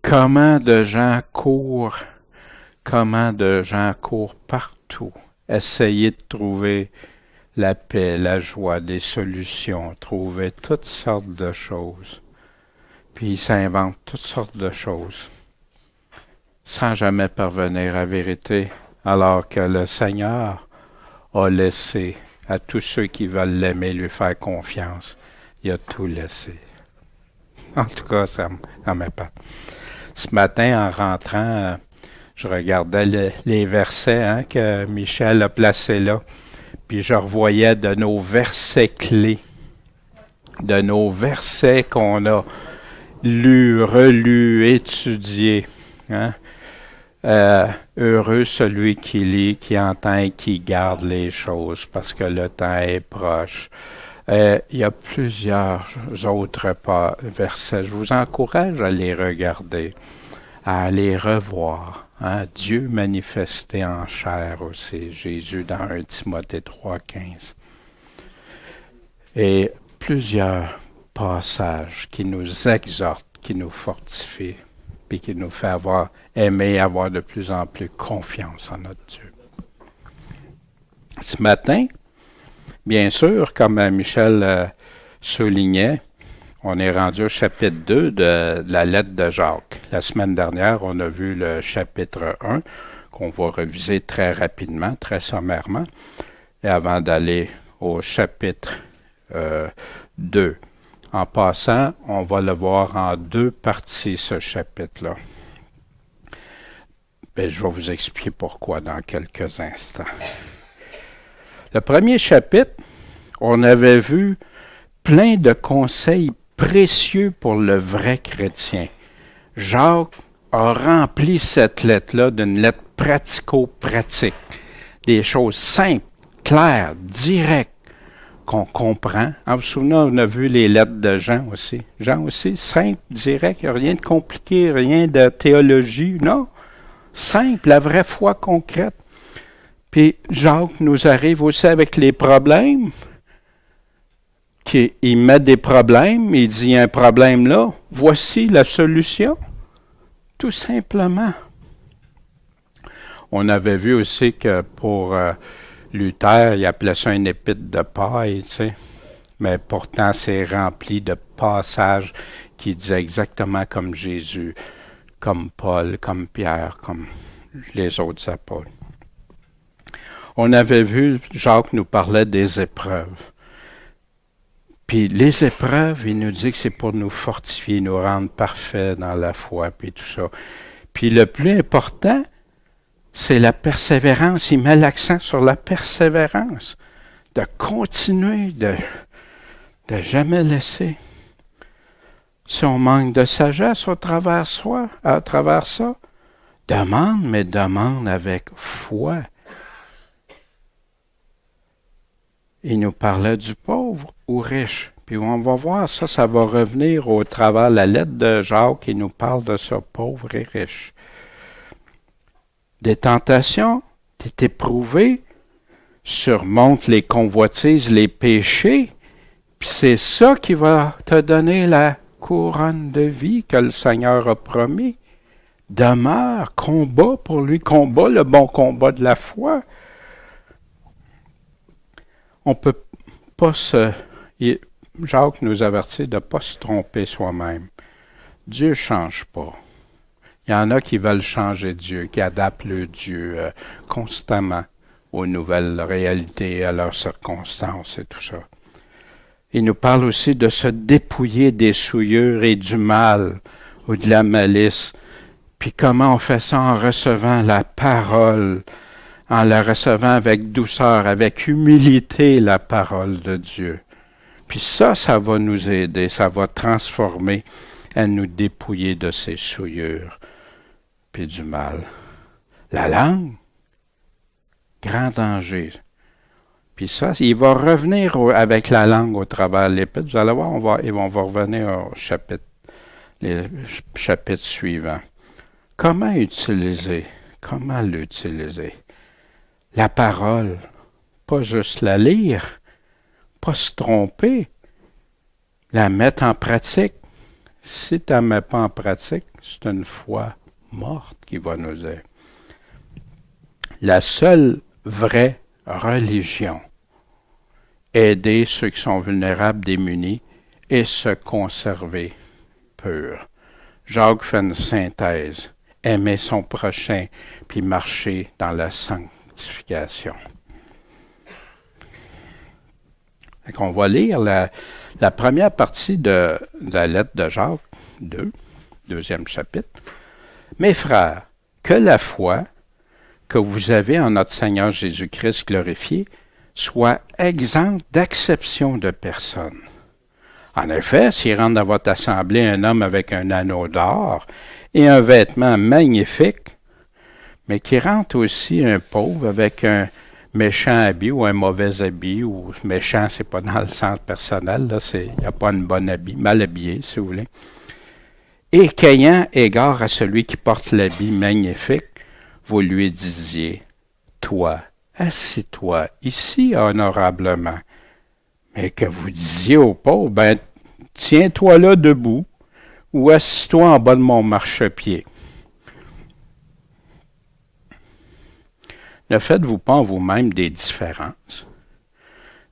comment de gens courent partout, essayer de trouver la paix, la joie, des solutions, trouver toutes sortes de choses. Puis ils s'inventent toutes sortes de choses, sans jamais parvenir à la vérité, alors que le Seigneur a laissé à tous ceux qui veulent l'aimer, lui faire confiance. Il a tout laissé. En tout cas, ça m'épate. Ce matin, en rentrant, je regardais les versets que Michel a placés là, puis je revoyais de nos versets clés, de nos versets qu'on a lus, relus, étudiés. Heureux celui qui lit, qui entend et qui garde les choses, parce que le temps est proche. Il y a plusieurs autres versets. Je vous encourage à les regarder, à les revoir. Dieu manifesté en chair aussi, Jésus dans 1 Timothée 3,15. Et plusieurs passages qui nous exhortent, qui nous fortifient, puis qui nous fait aimer avoir de plus en plus confiance en notre Dieu. Ce matin, bien sûr, comme Michel soulignait, on est rendu au chapitre 2 de la lettre de Jacques. La semaine dernière, on a vu le chapitre 1, qu'on va reviser très rapidement, très sommairement, et avant d'aller au chapitre 2. En passant, on va le voir en deux parties, ce chapitre-là. Ben, je vais vous expliquer pourquoi dans quelques instants. Le premier chapitre, on avait vu plein de conseils précieux pour le vrai chrétien. Jacques a rempli cette lettre-là d'une lettre pratico-pratique. Des choses simples, claires, directes, qu'on comprend. Vous vous souvenez, on a vu les lettres de Jean aussi. Jean aussi, simple, direct, il n'y a rien de compliqué, rien de théologie, non. Simple, la vraie foi concrète. Puis Jacques nous arrive aussi avec les problèmes. Il met des problèmes, il dit, il y a un problème là, voici la solution. Tout simplement. On avait vu aussi que pour Luther, il appelait ça une épître de paille, tu sais. Mais pourtant, c'est rempli de passages qui disaient exactement comme Jésus, comme Paul, comme Pierre, comme les autres apôtres. On avait vu, Jacques nous parlait des épreuves. Puis les épreuves, il nous dit que c'est pour nous fortifier, nous rendre parfaits dans la foi, puis tout ça. Puis le plus important, c'est la persévérance. Il met l'accent sur la persévérance, de continuer, de jamais laisser. Si on manque de sagesse à travers ça, demande, mais demande avec foi. Il nous parlait du pauvre ou riche. Puis on va voir ça va revenir au travers de la lettre de Jacques qui nous parle de ça, pauvre et riche. Des tentations, t'es éprouvé, surmonte les convoitises, les péchés, puis c'est ça qui va te donner la couronne de vie que le Seigneur a promis. Demeure, combat pour lui, combat le bon combat de la foi. On peut pas Jacques nous avertit de ne pas se tromper soi-même. Dieu ne change pas. Il y en a qui veulent changer Dieu, qui adaptent le Dieu constamment aux nouvelles réalités, à leurs circonstances et tout ça. Il nous parle aussi de se dépouiller des souillures et du mal ou de la malice. Puis comment on fait ça en recevant la parole, en la recevant avec douceur, avec humilité, la parole de Dieu. Puis ça va nous aider, ça va transformer à nous dépouiller de ces souillures puis du mal. La langue, grand danger. Puis ça, il va revenir avec la langue au travers de l'épître. Vous allez voir, on va revenir au les chapitres suivants. Comment l'utiliser? La parole, pas juste la lire, pas se tromper, la mettre en pratique, Si tu ne mets pas en pratique, c'est une foi morte qui va nous aider. La seule vraie religion, aider ceux qui sont vulnérables, démunis, et se conserver pur. Jacques fait une synthèse. Aimer son prochain, puis marcher dans la sanctification. On va lire la première partie de la lettre de Jacques 2, deuxième chapitre. Mes frères, que la foi que vous avez en notre Seigneur Jésus-Christ glorifié soit exempte d'acception de personne. En effet, s'il rentre dans votre assemblée un homme avec un anneau d'or et un vêtement magnifique, mais qui rentre aussi un pauvre avec un méchant habit ou un mauvais habit, ou méchant, c'est pas dans le sens personnel, là, il n'y a pas une bonne habit, mal habillé, si vous voulez. Et qu'ayant égard à celui qui porte l'habit magnifique, vous lui disiez, toi, assis-toi ici honorablement. Mais que vous disiez au pauvre, ben, tiens-toi là debout, ou assis-toi en bas de mon marchepied. Ne faites-vous pas en vous-même des différences?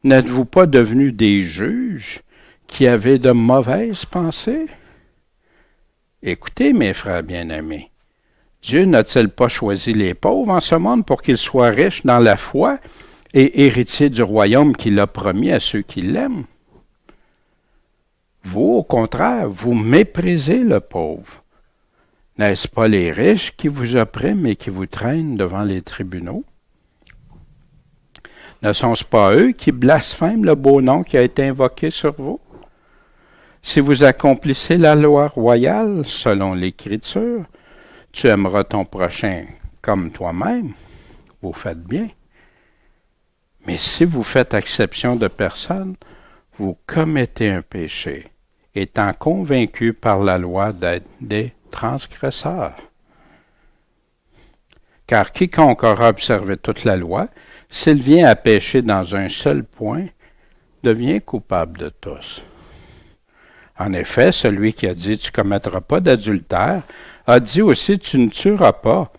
N'êtes-vous pas devenus des juges qui avaient de mauvaises pensées? Écoutez, mes frères bien-aimés, Dieu n'a-t-il pas choisi les pauvres en ce monde pour qu'ils soient riches dans la foi et héritiers du royaume qu'il a promis à ceux qui l'aiment? Vous, au contraire, vous méprisez le pauvre. N'est-ce pas les riches qui vous oppriment et qui vous traînent devant les tribunaux? Ne sont-ce pas eux qui blasphèment le beau nom qui a été invoqué sur vous? Si vous accomplissez la loi royale selon l'Écriture, tu aimeras ton prochain comme toi-même, vous faites bien. Mais si vous faites exception de personne, vous commettez un péché, étant convaincus par la loi d'être des transgresseurs. Car quiconque aura observé toute la loi, s'il vient à pécher dans un seul point, devient coupable de tous. En effet, celui qui a dit « tu ne commettras pas d'adultère » a dit aussi « tu ne tueras pas ».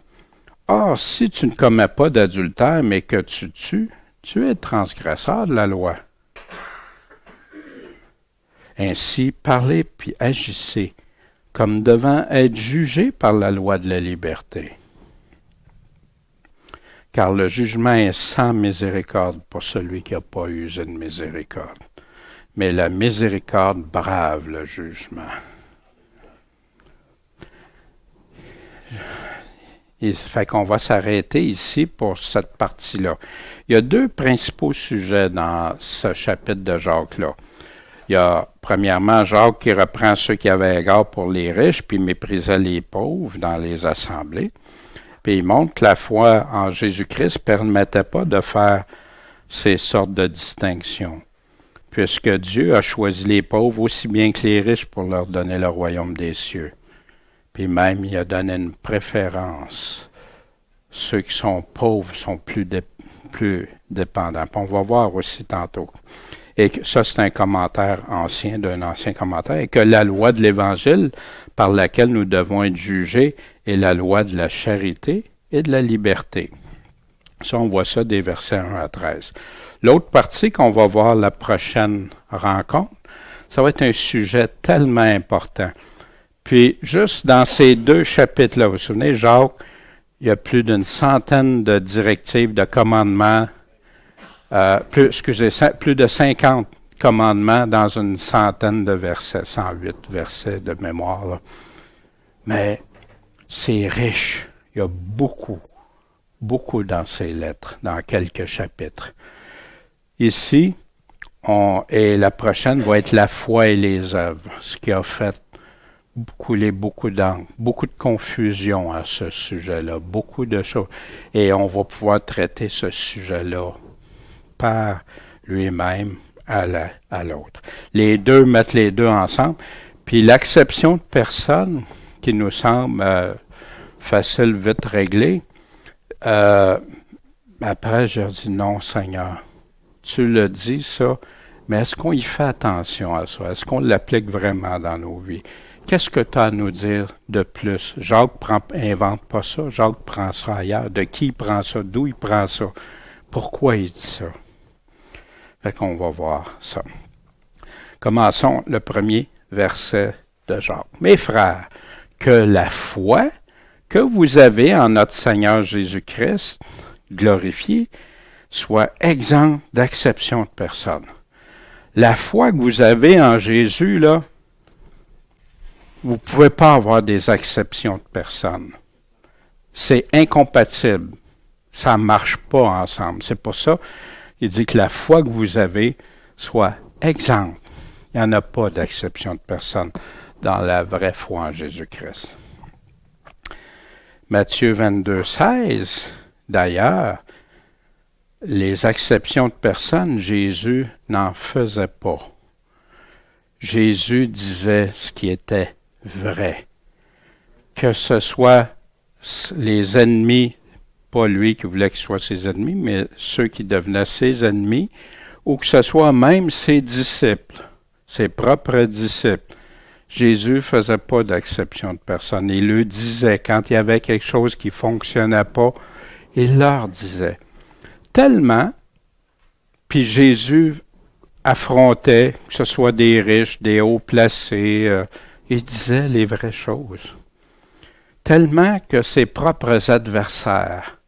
Or, si tu ne commets pas d'adultère, mais que tu tues, tu es transgresseur de la loi. Ainsi, parlez puis agissez comme devant être jugés par la loi de la liberté. Car le jugement est sans miséricorde pour celui qui n'a pas usé de miséricorde. Mais la miséricorde brave le jugement. Fait qu'on va s'arrêter ici pour cette partie-là. Il y a deux principaux sujets dans ce chapitre de Jacques-là. Il y a, premièrement, Jacques qui reprend ceux qui avaient égard pour les riches, puis méprisait les pauvres dans les assemblées. Puis il montre que la foi en Jésus-Christ ne permettait pas de faire ces sortes de distinctions, puisque Dieu a choisi les pauvres aussi bien que les riches pour leur donner le royaume des cieux. Puis même, il a donné une préférence. Ceux qui sont pauvres sont plus dépendants. Puis on va voir aussi tantôt. Et que ça, c'est un commentaire ancien d'un ancien commentaire, et que la loi de l'Évangile par laquelle nous devons être jugés est la loi de la charité et de la liberté. Ça, on voit ça des versets 1 à 13. L'autre partie qu'on va voir la prochaine rencontre, ça va être un sujet tellement important. Puis, juste dans ces deux chapitres-là, vous vous souvenez, Jacques, il y a plus d'une centaine de directives, de commandements, plus de 50 commandements dans une centaine de versets, 108 versets de mémoire, là. Mais c'est riche. Il y a beaucoup dans ces lettres, dans quelques chapitres. Ici, et la prochaine va être la foi et les œuvres, ce qui a fait couler beaucoup d'encre, beaucoup de confusion à ce sujet-là, beaucoup de choses. Et on va pouvoir traiter ce sujet-là par lui-même à l'autre. Les deux, mettre les deux ensemble. Puis l'acception de personne, qui nous semble facile, vite réglée, après, je dis non, Seigneur. Tu le dis, ça, mais est-ce qu'on y fait attention à ça? Est-ce qu'on l'applique vraiment dans nos vies? qu'est-ce que tu as à nous dire de plus? Jacques invente pas ça. Jacques prend ça ailleurs. De qui il prend ça? D'où il prend ça? Pourquoi il dit ça? Fait qu'on va voir ça. Commençons le premier verset de Jacques. Mes frères, que la foi que vous avez en notre Seigneur Jésus-Christ, glorifié, soit exempte d'acception de personne. La foi que vous avez en Jésus, là, vous ne pouvez pas avoir des exceptions de personne. C'est incompatible. Ça ne marche pas ensemble. C'est pour ça qu'il dit que la foi que vous avez soit exempte. Il n'y en a pas d'exception de personne dans la vraie foi en Jésus-Christ. Matthieu 22, 16, d'ailleurs, les exceptions de personnes, Jésus n'en faisait pas. Jésus disait ce qui était vrai. Que ce soit les ennemis, pas lui qui voulait qu'ils soient ses ennemis, mais ceux qui devenaient ses ennemis, ou que ce soit même ses disciples, ses propres disciples. Jésus ne faisait pas d'exception de personne. Il le disait. Quand il y avait quelque chose qui ne fonctionnait pas, il leur disait. Tellement, puis Jésus affrontait, que ce soit des riches, des hauts placés, il disait les vraies choses. Tellement que ses propres adversaires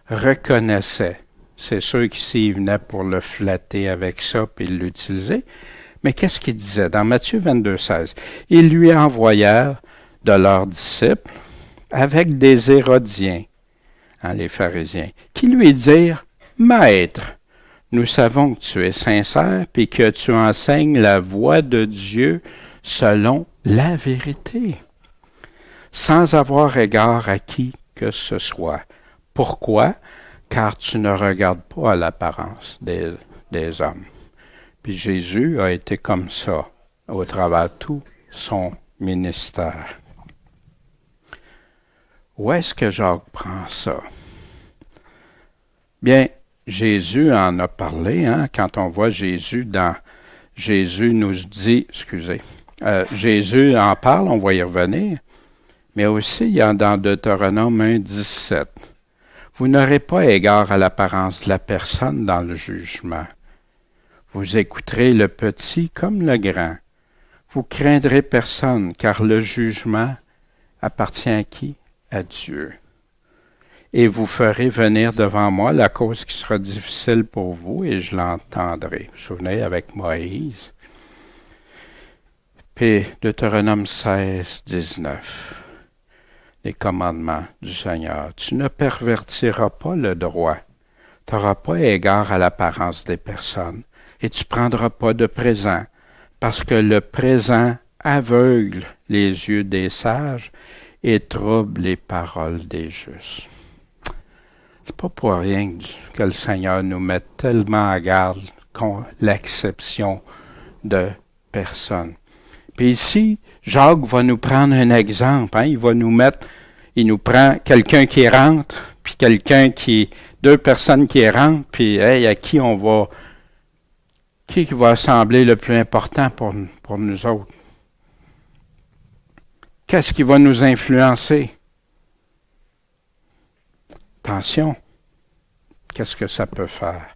reconnaissaient. C'est ceux qui s'y venaient pour le flatter avec ça, puis l'utiliser. Mais qu'est-ce qu'il disait? Dans Matthieu 22, 16, ils lui envoyèrent de leurs disciples avec des Hérodiens, les pharisiens, qui lui dirent, « Maître, nous savons que tu es sincère et que tu enseignes la voie de Dieu selon la vérité, sans avoir égard à qui que ce soit. Pourquoi? Car tu ne regardes pas à l'apparence des hommes. » Puis Jésus a été comme ça au travers de tout son ministère. Où est-ce que Jacques prend ça? Bien, Jésus en a parlé, quand on voit Jésus Jésus nous dit, Jésus en parle, on va y revenir, mais aussi il y a dans Deutéronome 1, 17. Vous n'aurez pas égard à l'apparence de la personne dans le jugement. Vous écouterez le petit comme le grand. Vous craindrez personne, car le jugement appartient à qui? À Dieu. Et vous ferez venir devant moi la cause qui sera difficile pour vous, et je l'entendrai. Vous vous souvenez avec Moïse. Puis Deutéronome 16, 19. Les commandements du Seigneur. Tu ne pervertiras pas le droit. Tu n'auras pas égard à l'apparence des personnes. Et tu ne prendras pas de présent, parce que le présent aveugle les yeux des sages et trouble les paroles des justes. C'est pas pour rien que le Seigneur nous met tellement à garde contre l'exception de personne. Puis ici, Jacques va nous prendre un exemple. Il nous prend quelqu'un qui rentre, puis deux personnes qui rentrent, puis à qui on va... Qui va sembler le plus important pour nous autres? Qu'est-ce qui va nous influencer? Attention, qu'est-ce que ça peut faire?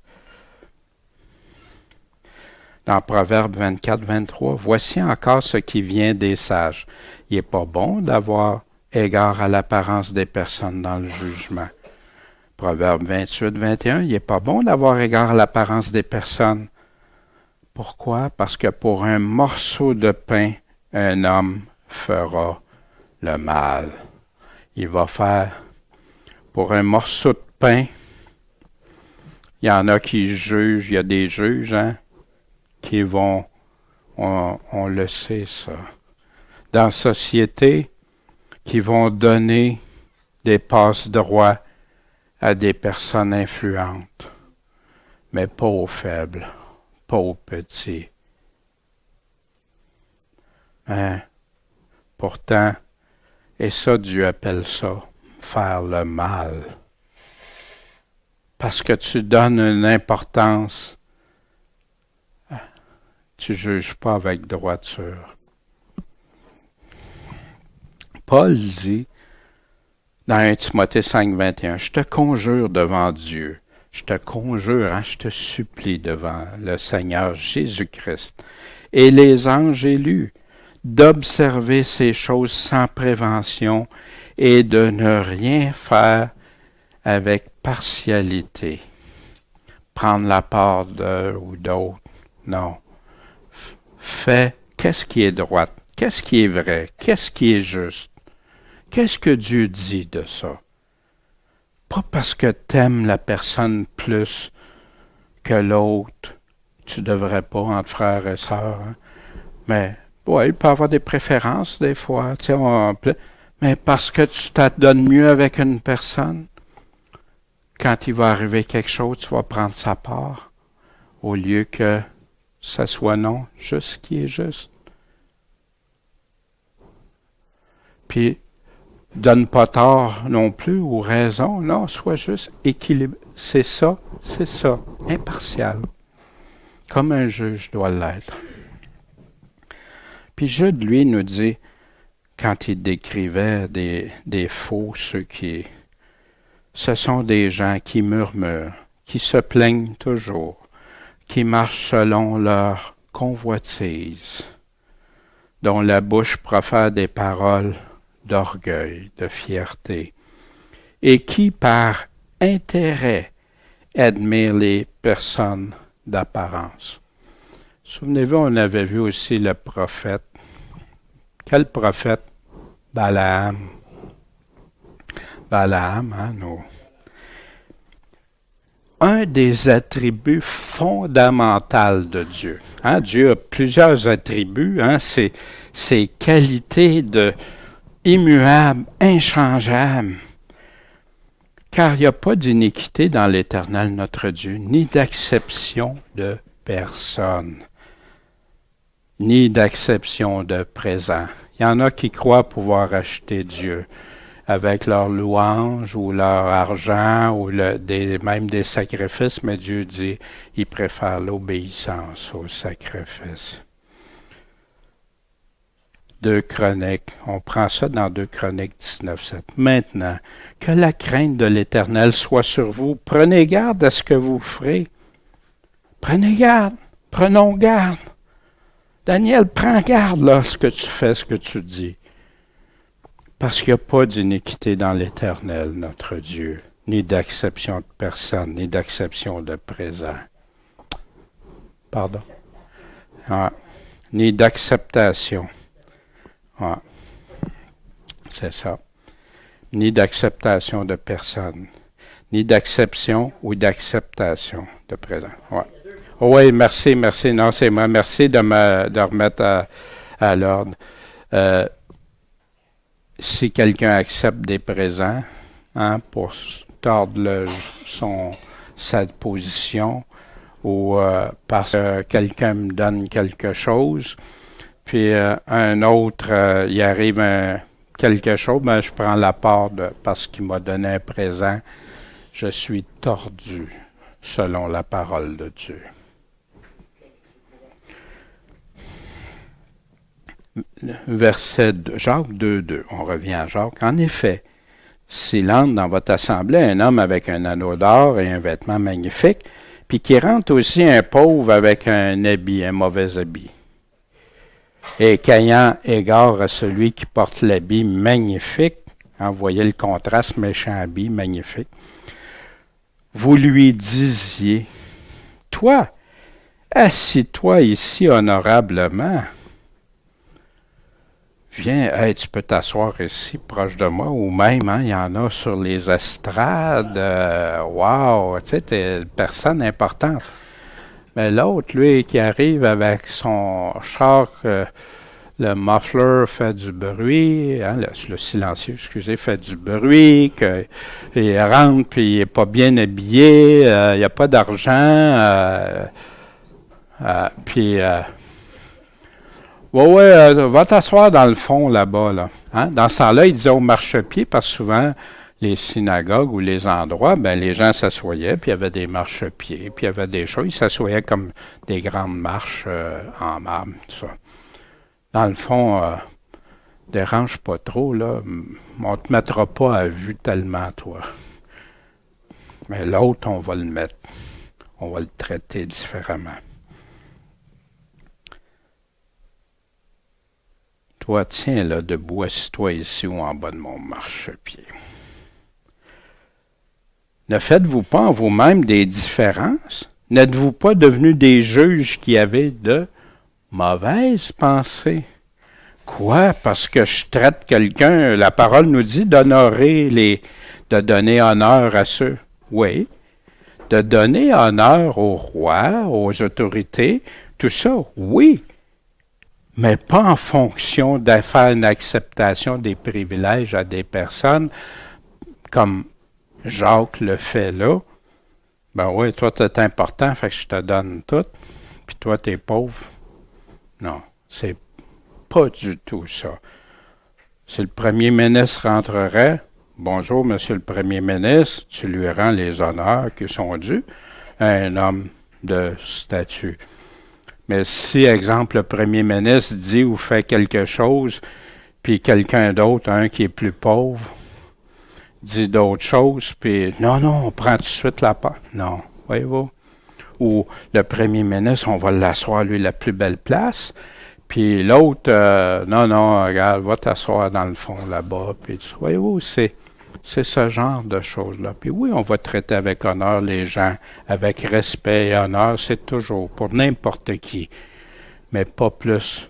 Dans Proverbe 24, 23, « Voici encore ce qui vient des sages. Il n'est pas bon d'avoir égard à l'apparence des personnes dans le jugement. » Proverbe 28, 21, « Il n'est pas bon d'avoir égard à l'apparence des personnes. » Pourquoi? Parce que pour un morceau de pain, un homme fera le mal. Il va faire, pour un morceau de pain, il y en a qui jugent, il y a des juges, qui vont, on le sait ça, dans la société, qui vont donner des passe-droits à des personnes influentes, mais pas aux faibles. Pas aux petits. Pourtant, et ça, Dieu appelle ça faire le mal. Parce que tu donnes une importance, tu ne juges pas avec droiture. Paul dit, dans 1 Timothée 5, 21, « Je te conjure devant Dieu, je te conjure, je te supplie devant le Seigneur Jésus-Christ et les anges élus, d'observer ces choses sans prévention et de ne rien faire avec partialité. » Prendre la part d'un ou d'autre, non. Fais qu'est-ce qui est droit, qu'est-ce qui est vrai, qu'est-ce qui est juste. Qu'est-ce que Dieu dit de ça? Pas parce que t'aimes la personne plus que l'autre, tu devrais pas entre frères et sœurs, mais ouais, il peut y avoir des préférences des fois, mais parce que tu t'adonnes mieux avec une personne, quand il va arriver quelque chose, tu vas prendre sa part, au lieu que ça soit non, juste ce qui est juste. Puis, donne pas tort non plus, ou raison, non, sois juste équilibré. C'est ça, impartial. Comme un juge doit l'être. Puis Jude, lui, nous dit, quand il décrivait des faux, ce sont des gens qui murmurent, qui se plaignent toujours, qui marchent selon leur convoitise, dont la bouche profère des paroles d'orgueil, de fierté, et qui, par intérêt, admirent les personnes d'apparence. Souvenez-vous, on avait vu aussi le prophète. Quel prophète? Balaam. Nous. Un des attributs fondamentaux de Dieu. Dieu a plusieurs attributs, ses qualités immuables, inchangeables. Car il n'y a pas d'iniquité dans l'Éternel notre Dieu, ni d'acception de personne, ni d'acception de présent. Il y en a qui croient pouvoir acheter Dieu avec leur louange ou leur argent ou même des sacrifices, mais Dieu dit il préfère l'obéissance au sacrifice. 2 Chroniques, on prend ça dans 2 Chroniques 19:7. Maintenant, que la crainte de l'Éternel soit sur vous, prenez garde à ce que vous ferez. Prenez garde, prenons garde. Daniel, prends garde là, ce que tu fais, ce que tu dis. Parce qu'il n'y a pas d'iniquité dans l'Éternel, notre Dieu, ni d'acception de personne, ni d'acception de présent. Pardon? Ni d'acceptation. C'est ça. Ni d'acceptation de personne, ni d'acception ou d'acceptation de présent. Oui, merci. Non, c'est moi. Merci de remettre à l'ordre. Si quelqu'un accepte des présents pour tordre sa position ou parce que quelqu'un me donne quelque chose, puis un autre, il arrive quelque chose, ben, je prends la part parce qu'il m'a donné un présent, je suis tordu selon la parole de Dieu. Verset 2, Jacques 2:2, on revient à Jacques. En effet, s'il entre dans votre assemblée un homme avec un anneau d'or et un vêtement magnifique, puis qui rentre aussi un pauvre avec un mauvais habit, et qu'ayant égard à celui qui porte l'habit magnifique, voyez le contraste, méchant habit, magnifique, vous lui disiez, toi, assis-toi ici honorablement. Viens, tu peux t'asseoir ici, proche de moi, ou même, il y en a sur les estrades. Wow, tu sais, t'es une personne importante. Mais l'autre, lui, qui arrive avec son char, le muffler fait du bruit, le silencieux, fait du bruit, il rentre puis il n'est pas bien habillé, il n'y a pas d'argent, puis... va t'asseoir dans le fond là-bas. Là. Dans ce temps-là, il disait au marchepied, parce que souvent, les synagogues ou les endroits, les gens s'assoyaient, puis il y avait des marchepieds, puis il y avait des choses, ils s'assoyaient comme des grandes marches en marbre, tout ça. Dans le fond, Dérange pas trop, là. On te mettra pas à vue tellement, toi. Mais l'autre, on va le mettre. On va le traiter différemment. Toi, tiens là, debout, assis-toi ici ou en bas de mon marchepied. Ne faites-vous pas en vous-même des différences? N'êtes-vous pas devenus des juges qui avaient de mauvaises pensées? Quoi? Parce que je traite quelqu'un, la parole nous dit de donner honneur à ceux. Oui. De donner honneur aux rois, aux autorités, tout ça, oui. Mais pas en fonction de faire une acceptation des privilèges à des personnes comme Jacques le fait là. Ben oui, toi, t'es important, fait que je te donne tout, puis toi, t'es pauvre. Non, c'est pas du tout ça. Si le premier ministre rentrerait, bonjour, monsieur le premier ministre, tu lui rends les honneurs qui sont dus à un homme de statut. Mais si, exemple, le premier ministre dit ou fait quelque chose, puis quelqu'un d'autre, un qui est plus pauvre, dit d'autres choses, puis non, on prend tout de suite la part. Non, voyez-vous. Ou le premier ministre, on va l'asseoir, lui, la plus belle place, puis l'autre, non, regarde, va t'asseoir dans le fond là-bas, puis voyez-vous, c'est ce genre de choses-là. Puis oui, on va traiter avec honneur les gens, avec respect et honneur, c'est toujours pour n'importe qui, mais pas plus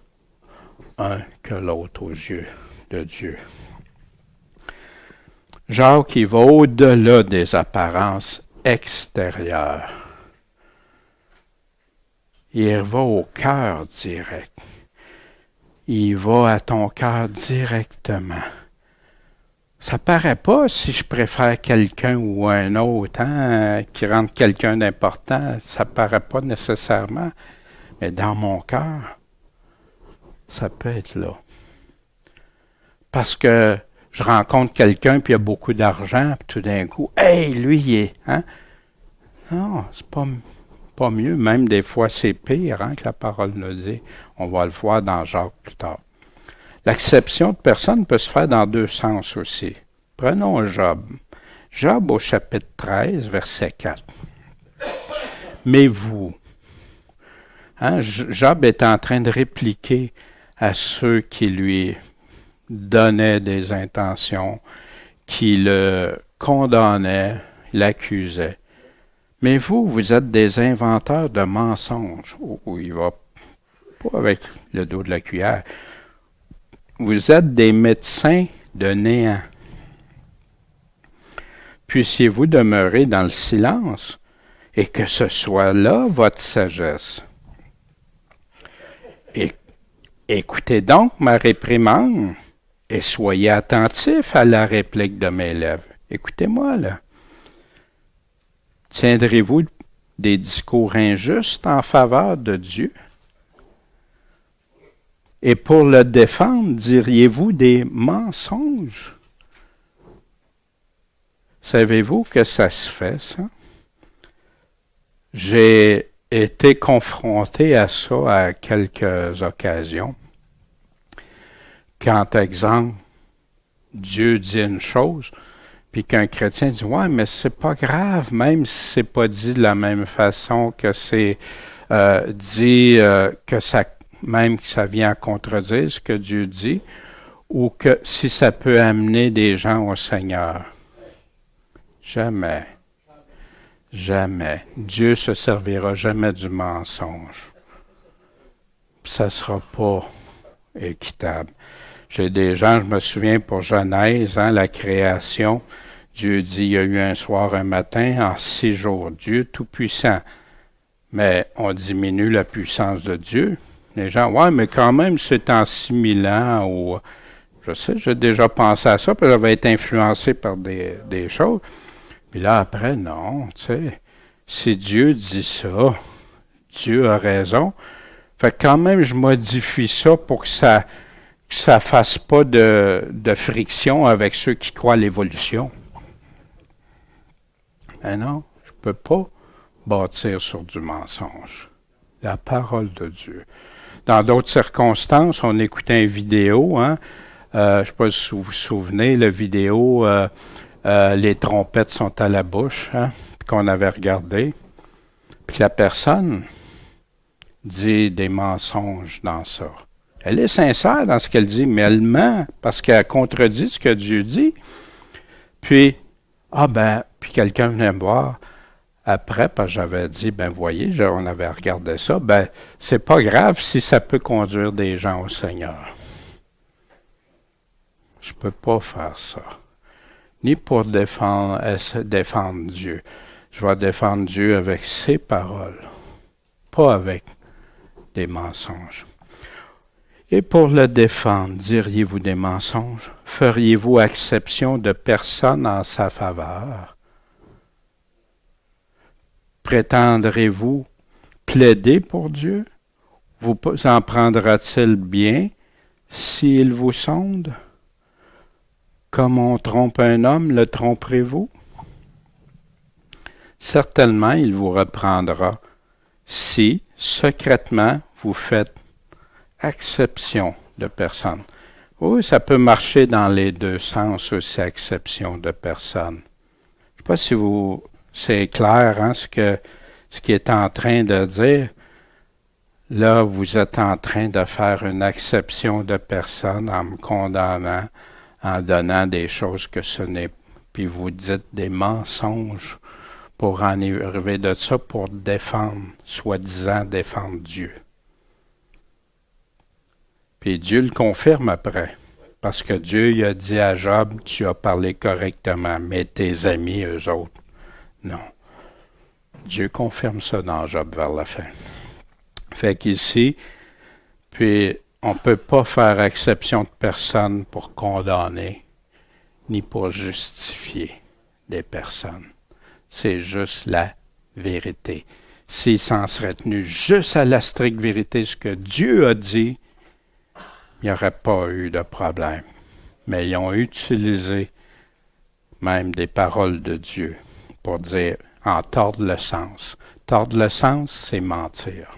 un que l'autre aux yeux de Dieu. Jacques, il va au-delà des apparences extérieures. Il va au cœur direct. Il va à ton cœur directement. Ça paraît pas si je préfère quelqu'un ou un autre, hein, qui rende quelqu'un d'important, ça paraît pas nécessairement, mais dans mon cœur, ça peut être là. Parce que je rencontre quelqu'un puis il a beaucoup d'argent, puis tout d'un coup, hey, lui, il est, hein? Non, c'est pas mieux, même des fois c'est pire, hein, que la parole nous dit. On va le voir dans Jacques plus tard. L'acception de personne peut se faire dans deux sens aussi. Prenons Job. Job au chapitre 13, verset 4. Mais vous, hein, Job est en train de répliquer à ceux qui lui donnaient des intentions, qui le condamnaient, l'accusaient. Mais vous êtes des inventeurs de mensonges. Oh, il va pas avec le dos de la cuillère. Vous êtes des médecins de néant. Puissiez-vous demeurer dans le silence et que ce soit là votre sagesse. Et écoutez donc ma réprimande et soyez attentifs à la réplique de mes lèvres. Écoutez-moi là. Tiendrez-vous des discours injustes en faveur de Dieu? Et pour le défendre, diriez-vous des mensonges? Savez-vous que ça se fait, ça? J'ai été confronté à ça à quelques occasions. Quand, exemple, Dieu dit une chose, puis qu'un chrétien dit « Ouais, mais c'est pas grave, même si c'est pas dit de la même façon, que c'est dit que ça... » même que ça vient à contredire ce que Dieu dit, ou que si ça peut amener des gens au Seigneur. Jamais. Jamais. Dieu se servira jamais du mensonge. Ça ne sera pas équitable. J'ai des gens, je me souviens pour Genèse, hein, la création, Dieu dit, il y a eu un soir, un matin, en 6 jours. Dieu tout-puissant. Mais on diminue la puissance de Dieu. Les gens, ouais, mais quand même, c'est en 6000 ans, ou, je sais, j'ai déjà pensé à ça, puis j'avais été influencé par des choses. Puis là, après, non, tu sais, si Dieu dit ça, Dieu a raison. Fait que quand même, je modifie ça pour que ça fasse pas de friction avec ceux qui croient à l'évolution. Mais non, je peux pas bâtir sur du mensonge. La parole de Dieu. Dans d'autres circonstances, on écoutait une vidéo, hein, je ne sais pas si vous vous souvenez, la vidéo, les trompettes sont à la bouche, hein, qu'on avait regardé. Puis la personne dit des mensonges dans ça. Elle est sincère dans ce qu'elle dit, mais elle ment parce qu'elle contredit ce que Dieu dit. Puis, puis quelqu'un venait me voir après, parce que j'avais dit, voyez, on avait regardé ça, c'est pas grave si ça peut conduire des gens au Seigneur. Je peux pas faire ça. Ni pour défendre Dieu. Je vais défendre Dieu avec ses paroles, pas avec des mensonges. Et pour le défendre, diriez-vous des mensonges? Feriez-vous exception de personne en sa faveur? Prétendrez-vous plaider pour Dieu? Vous en prendra-t-il bien s'il vous sonde? Comme on trompe un homme, le tromperez-vous? Certainement, il vous reprendra si, secrètement, vous faites exception de personne. Oui, ça peut marcher dans les deux sens aussi, exception de personne. Je ne sais pas si c'est clair, hein, ce qu'il est en train de dire. Là, vous êtes en train de faire une exception de personne en me condamnant, en donnant des choses que ce n'est, puis vous dites des mensonges pour en arriver de ça, pour défendre, soi-disant défendre Dieu. Puis Dieu le confirme après, parce que Dieu il a dit à Job, tu as parlé correctement, mais tes amis, eux autres, non. Dieu confirme ça dans Job vers la fin. Fait qu'ici, puis on ne peut pas faire exception de personne pour condamner, ni pour justifier des personnes. C'est juste la vérité. S'ils s'en seraient tenus juste à la stricte vérité, ce que Dieu a dit, il n'y aurait pas eu de problème. Mais ils ont utilisé même des paroles de Dieu pour dire, en tordre le sens. Tordre le sens, c'est mentir.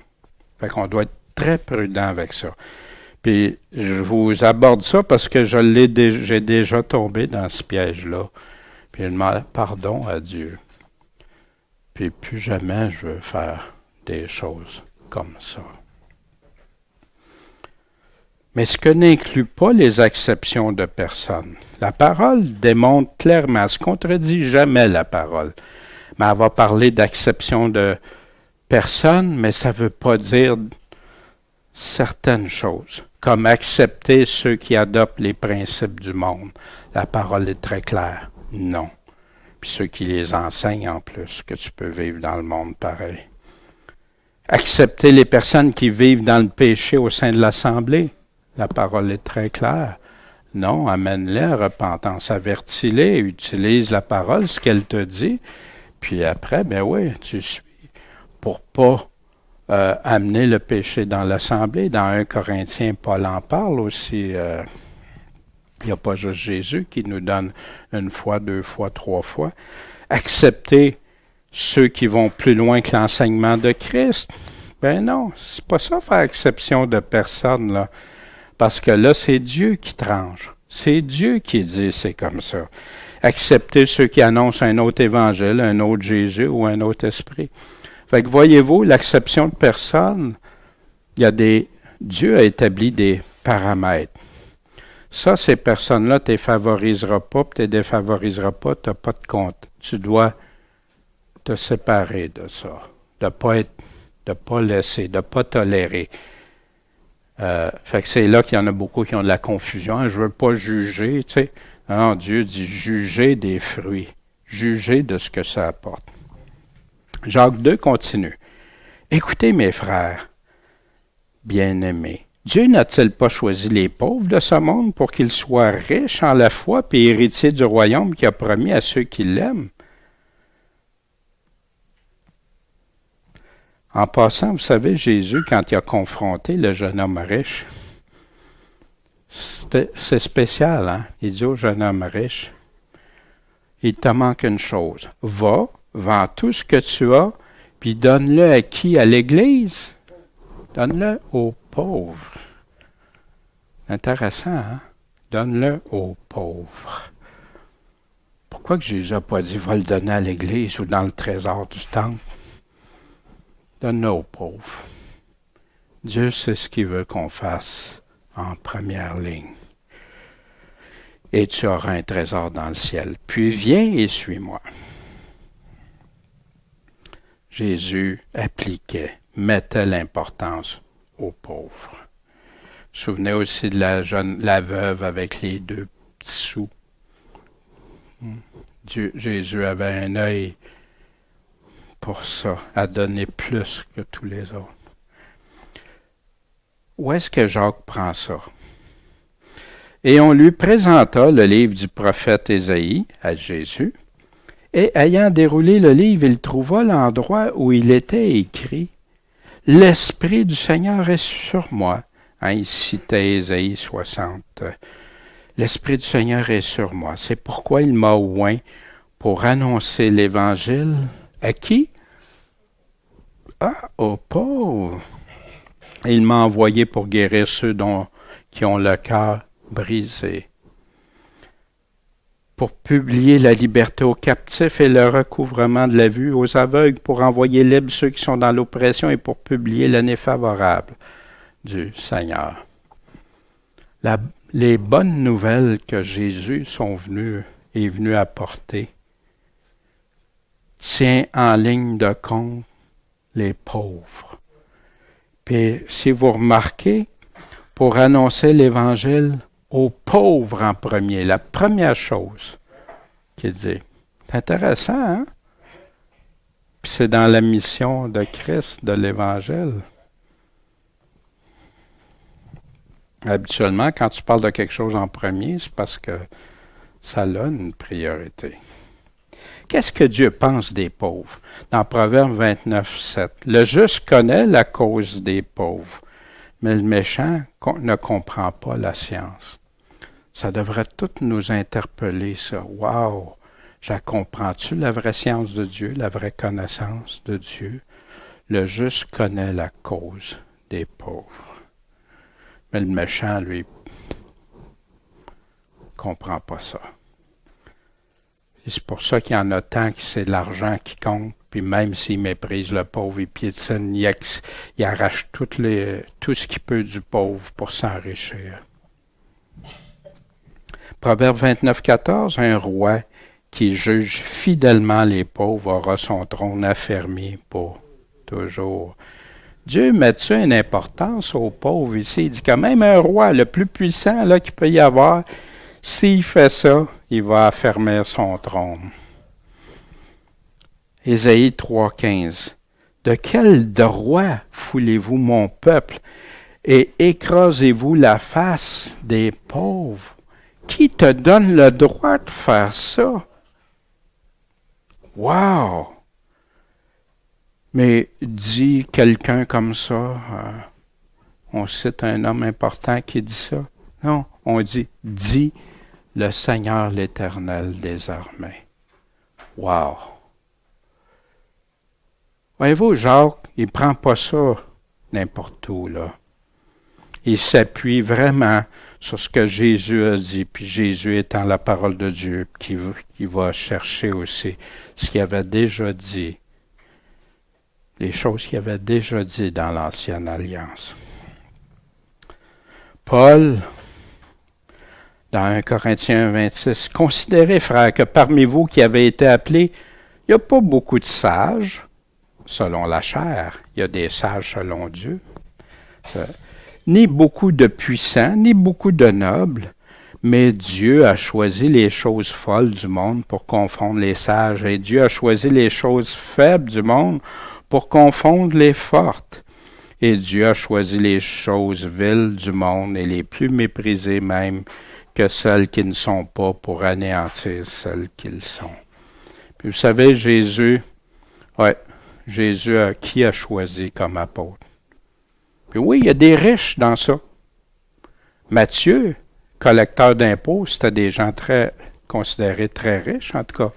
Fait qu'on doit être très prudent avec ça. Puis, je vous aborde ça parce que j'ai déjà tombé dans ce piège-là. Puis, je demande pardon à Dieu. Puis, plus jamais je veux faire des choses comme ça. Mais ce que n'inclut pas les exceptions de personnes. La parole démontre clairement, elle ne se contredit jamais la parole. Mais elle va parler d'acception de personnes, mais ça ne veut pas dire certaines choses, comme accepter ceux qui adoptent les principes du monde. La parole est très claire. Non. Puis ceux qui les enseignent en plus, que tu peux vivre dans le monde pareil. Accepter les personnes qui vivent dans le péché au sein de l'Assemblée. La parole est très claire. Non, amène-les à repentance, avertis-les, utilise la parole, ce qu'elle te dit, puis après, tu suis pour pas amener le péché dans l'Assemblée. Dans 1 Corinthiens, Paul en parle aussi. Il n'y a pas juste Jésus qui nous donne une fois, deux fois, trois fois. Accepter ceux qui vont plus loin que l'enseignement de Christ. Non, c'est pas ça faire exception de personne, là. Parce que là, c'est Dieu qui tranche. C'est Dieu qui dit c'est comme ça. Accepter ceux qui annoncent un autre évangile, un autre Jésus ou un autre esprit. Fait que voyez-vous, l'acception de personne, Dieu a établi des paramètres. Ça, ces personnes-là, tu ne les favoriseras pas, tu ne les défavoriseras pas, tu n'as pas de compte. Tu dois te séparer de ça, de ne pas laisser, de ne pas tolérer. Fait que c'est là qu'il y en a beaucoup qui ont de la confusion. Je ne veux pas juger, tu sais. Non, Dieu dit juger des fruits, juger de ce que ça apporte. Jacques 2 continue. Écoutez mes frères, bien-aimés, Dieu n'a-t-il pas choisi les pauvres de ce monde pour qu'ils soient riches en la foi et héritiers du royaume qu'il a promis à ceux qui l'aiment? En passant, vous savez, Jésus, quand il a confronté le jeune homme riche, c'est spécial, hein? Il dit au jeune homme riche, il te manque une chose. Va, vends tout ce que tu as, puis donne-le à qui? À l'Église? Donne-le aux pauvres. Intéressant, hein? Donne-le aux pauvres. Pourquoi que Jésus n'a pas dit va le donner à l'Église ou dans le trésor du temple? Donne-le aux pauvres. Dieu sait ce qu'il veut qu'on fasse en première ligne. Et tu auras un trésor dans le ciel. Puis viens et suis-moi. Jésus appliquait, mettait l'importance aux pauvres. Vous vous souvenez aussi de la veuve avec les 2 petits sous. Jésus avait un œil pour ça, à donner plus que tous les autres. Où est-ce que Jacques prend ça? Et on lui présenta le livre du prophète Ésaïe à Jésus, et ayant déroulé le livre, il trouva l'endroit où il était écrit « L'Esprit du Seigneur est sur moi ». Il citait Ésaïe 60. « L'Esprit du Seigneur est sur moi. C'est pourquoi il m'a oint pour annoncer l'Évangile. » À qui? Aux pauvres. Il m'a envoyé pour guérir ceux qui ont le cœur brisé, pour publier la liberté aux captifs et le recouvrement de la vue aux aveugles, pour envoyer libres ceux qui sont dans l'oppression et pour publier l'année favorable du Seigneur. Les bonnes nouvelles que Jésus est venu apporter tient en ligne de compte les pauvres. Puis si vous remarquez, pour annoncer l'Évangile aux pauvres en premier, la première chose qu'il dit. C'est intéressant, hein? Puis c'est dans la mission de Christ, de l'Évangile. Habituellement, quand tu parles de quelque chose en premier, c'est parce que ça a une priorité. Qu'est-ce que Dieu pense des pauvres? Dans Proverbe 29, 7, le juste connaît la cause des pauvres, mais le méchant ne comprend pas la science. Ça devrait tout nous interpeller, ça. Wow! Comprends-tu la vraie science de Dieu, la vraie connaissance de Dieu? Le juste connaît la cause des pauvres. Mais le méchant, lui, comprend pas ça. Et c'est pour ça qu'il y en a tant que c'est l'argent qui compte, puis même s'il méprise le pauvre, il piétine, il arrache tout ce qu'il peut du pauvre pour s'enrichir. Proverbe 29, 14, un roi qui juge fidèlement les pauvres aura son trône affermi pour toujours. Dieu met-tu une importance aux pauvres ici? Il dit quand même un roi, le plus puissant là, qu'il peut y avoir, s'il fait ça, il va affermir son trône. Ésaïe 3,15. De quel droit foulez-vous mon peuple et écrasez-vous la face des pauvres? Qui te donne le droit de faire ça? Wow! Mais dit quelqu'un comme ça, on cite un homme important qui dit ça. Non, on dit le Seigneur l'Éternel des armées. Wow! Voyez-vous, Jacques, il ne prend pas ça n'importe où, là. Il s'appuie vraiment sur ce que Jésus a dit, puis Jésus étant la parole de Dieu, qui va chercher aussi ce qu'il avait déjà dit, les choses qu'il avait déjà dit dans l'Ancienne Alliance. Paul, dans 1 Corinthiens 26, « Considérez, frères, que parmi vous qui avez été appelés, il n'y a pas beaucoup de sages, selon la chair, il y a des sages selon Dieu, ni beaucoup de puissants, ni beaucoup de nobles, mais Dieu a choisi les choses folles du monde pour confondre les sages, et Dieu a choisi les choses faibles du monde pour confondre les fortes. Et Dieu a choisi les choses viles du monde et les plus méprisées même que celles qui ne sont pas pour anéantir celles qu'ils sont. » Puis vous savez, Jésus, qui a choisi comme apôtre? Puis oui, il y a des riches dans ça. Matthieu, collecteur d'impôts, c'était des gens considérés très riches, en tout cas.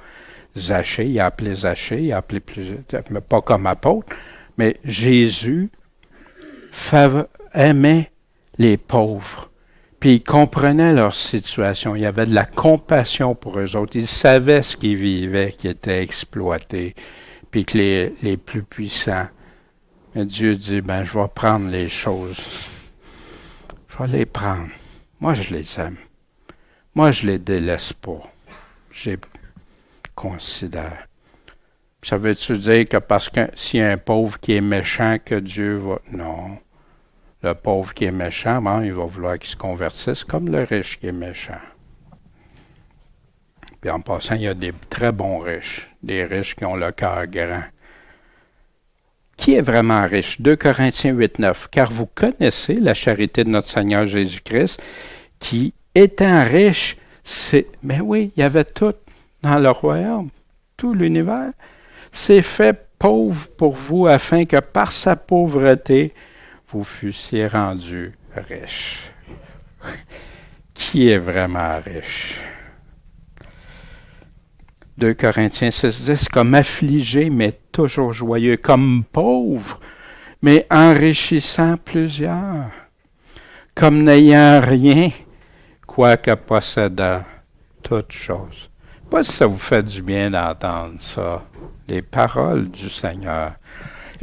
Zachée, il a appelé Zachée, il a appelé plusieurs, mais pas comme apôtre, mais Jésus aimait les pauvres, Puis il comprenait leur situation. Il y avait de la compassion pour eux autres. Il savait ce qu'ils vivaient, qui était exploité, puis que les plus puissants. Mais Dieu dit, je vais prendre les choses. Je vais les prendre. Moi, je les aime. Moi, je les délaisse pas. Je les considère. Ça veut-tu dire que parce que s'il y a un pauvre qui est méchant, que Dieu va... Non. Le pauvre qui est méchant, il va vouloir qu'il se convertisse comme le riche qui est méchant. Puis en passant, il y a des très bons riches, des riches qui ont le cœur grand. Qui est vraiment riche? 2 Corinthiens 8:9. Car vous connaissez la charité de notre Seigneur Jésus-Christ, qui, étant riche, mais oui, il y avait tout dans le royaume, tout l'univers. C'est fait pauvre pour vous, afin que par sa pauvreté, vous fussiez rendus riches. Qui est vraiment riche? 2 Corinthiens 6:10, comme affligé, mais toujours joyeux, comme pauvre, mais enrichissant plusieurs, comme n'ayant rien, quoique possédant toutes choses. Pas si ça vous fait du bien d'entendre ça, les paroles du Seigneur.